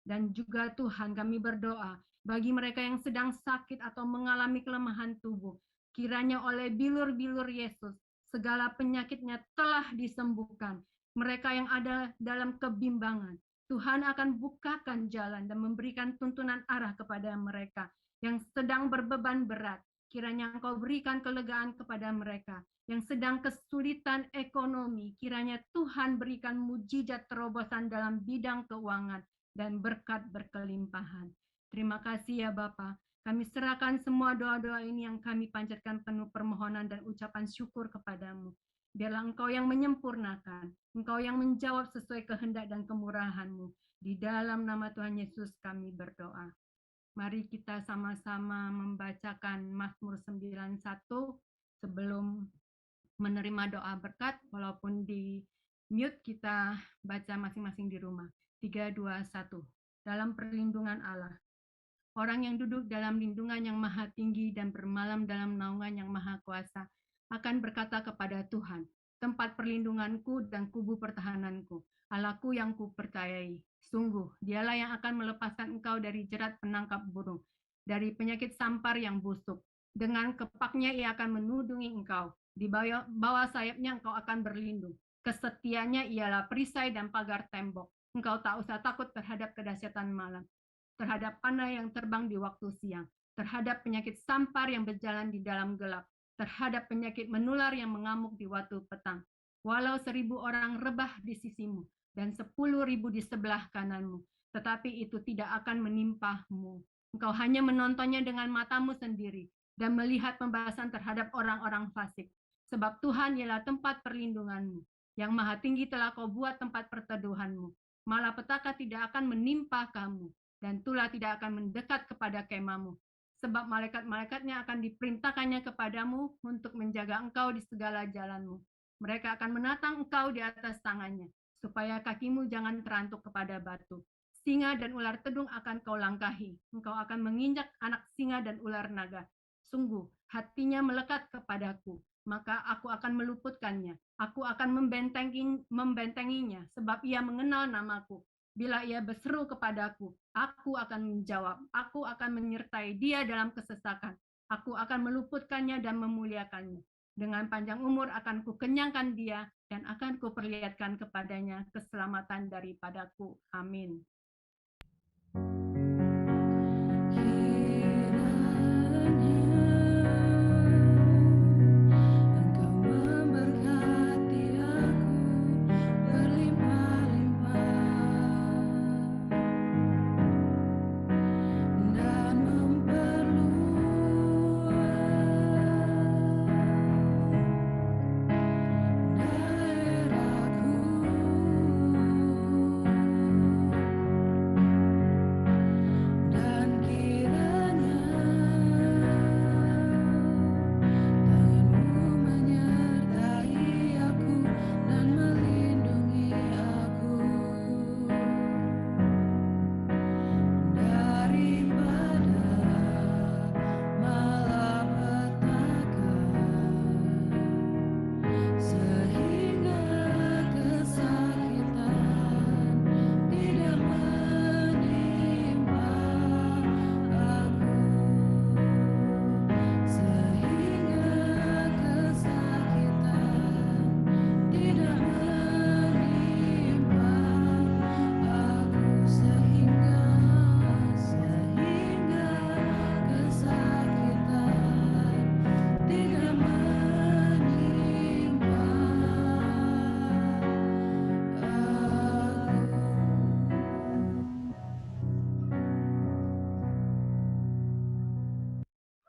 Dan juga Tuhan, kami berdoa bagi mereka yang sedang sakit atau mengalami kelemahan tubuh, kiranya oleh bilur-bilur Yesus, segala penyakitnya telah disembuhkan. Mereka yang ada dalam kebimbangan, Tuhan akan bukakan jalan dan memberikan tuntunan arah kepada mereka yang sedang berbeban berat. Kiranya Engkau berikan kelegaan kepada mereka yang sedang kesulitan ekonomi. Kiranya Tuhan berikan mujizat terobosan dalam bidang keuangan dan berkat berkelimpahan. Terima kasih ya Bapa. Kami serahkan semua doa-doa ini yang kami panjatkan penuh permohonan dan ucapan syukur kepadamu. Biarlah Engkau yang menyempurnakan, Engkau yang menjawab sesuai kehendak dan kemurahan-Mu. Di dalam nama Tuhan Yesus kami berdoa. Mari kita sama-sama membacakan Mazmur 91 sebelum menerima doa berkat, walaupun di mute kita baca masing-masing di rumah. 3, 2, 1. Dalam perlindungan Allah. Orang yang duduk dalam lindungan yang maha tinggi dan bermalam dalam naungan yang maha kuasa akan berkata kepada Tuhan, tempat perlindunganku dan kubu pertahananku, Allahku yang kupercayai. Sungguh, dialah yang akan melepaskan engkau dari jerat penangkap burung, dari penyakit sampar yang busuk. Dengan kepaknya ia akan menudungi engkau, di bawah sayapnya engkau akan berlindung. Kesetiaannya ialah perisai dan pagar tembok. Engkau tak usah takut terhadap kedahsyatan malam, terhadap panah yang terbang di waktu siang, terhadap penyakit sampar yang berjalan di dalam gelap, terhadap penyakit menular yang mengamuk di waktu petang. Walau 1.000 orang rebah di sisimu dan 10.000 di sebelah kananmu, tetapi itu tidak akan menimpamu. Engkau hanya menontonnya dengan matamu sendiri dan melihat pembahasan terhadap orang-orang fasik. Sebab Tuhan ialah tempat perlindunganmu. Yang maha tinggi telah kau buat tempat perteduhanmu. Malapetaka tidak akan menimpa kamu, dan tulah tidak akan mendekat kepada kemahmu. Sebab malaikat-malaikatnya akan diperintahkannya kepadamu untuk menjaga engkau di segala jalanmu. Mereka akan menatang engkau di atas tangannya, supaya kakimu jangan terantuk kepada batu. Singa dan ular tedung akan kau langkahi. Engkau akan menginjak anak singa dan ular naga. Sungguh, hatinya melekat kepadaku, maka aku akan meluputkannya. Aku akan membentenginya, sebab ia mengenal namaku. Bila ia berseru kepadaku, aku akan menjawab. Aku akan menyertai dia dalam kesesakan. Aku akan meluputkannya dan memuliakannya. Dengan panjang umur akan kukenyangkan dia, dan akan kuperlihatkan kepadanya keselamatan daripadaku. Amin.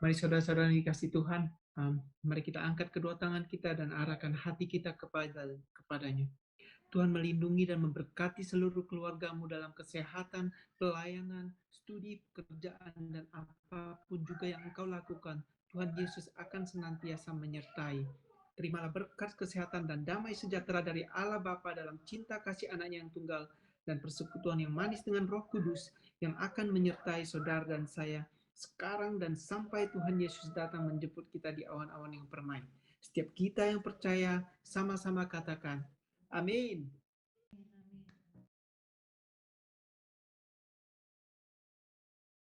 Mari saudara-saudara yang dikasih Tuhan, mari kita angkat kedua tangan kita dan arahkan hati kita kepadanya. Tuhan melindungi dan memberkati seluruh keluargamu dalam kesehatan, pelayanan, studi, pekerjaan, dan apapun juga yang engkau lakukan. Tuhan Yesus akan senantiasa menyertai. Terimalah berkat kesehatan dan damai sejahtera dari Allah Bapa dalam cinta kasih anaknya yang tunggal dan persekutuan yang manis dengan Roh Kudus yang akan menyertai saudara dan saya sekarang dan sampai Tuhan Yesus datang menjemput kita di awan-awan yang permai. Setiap kita yang percaya sama-sama katakan, amin.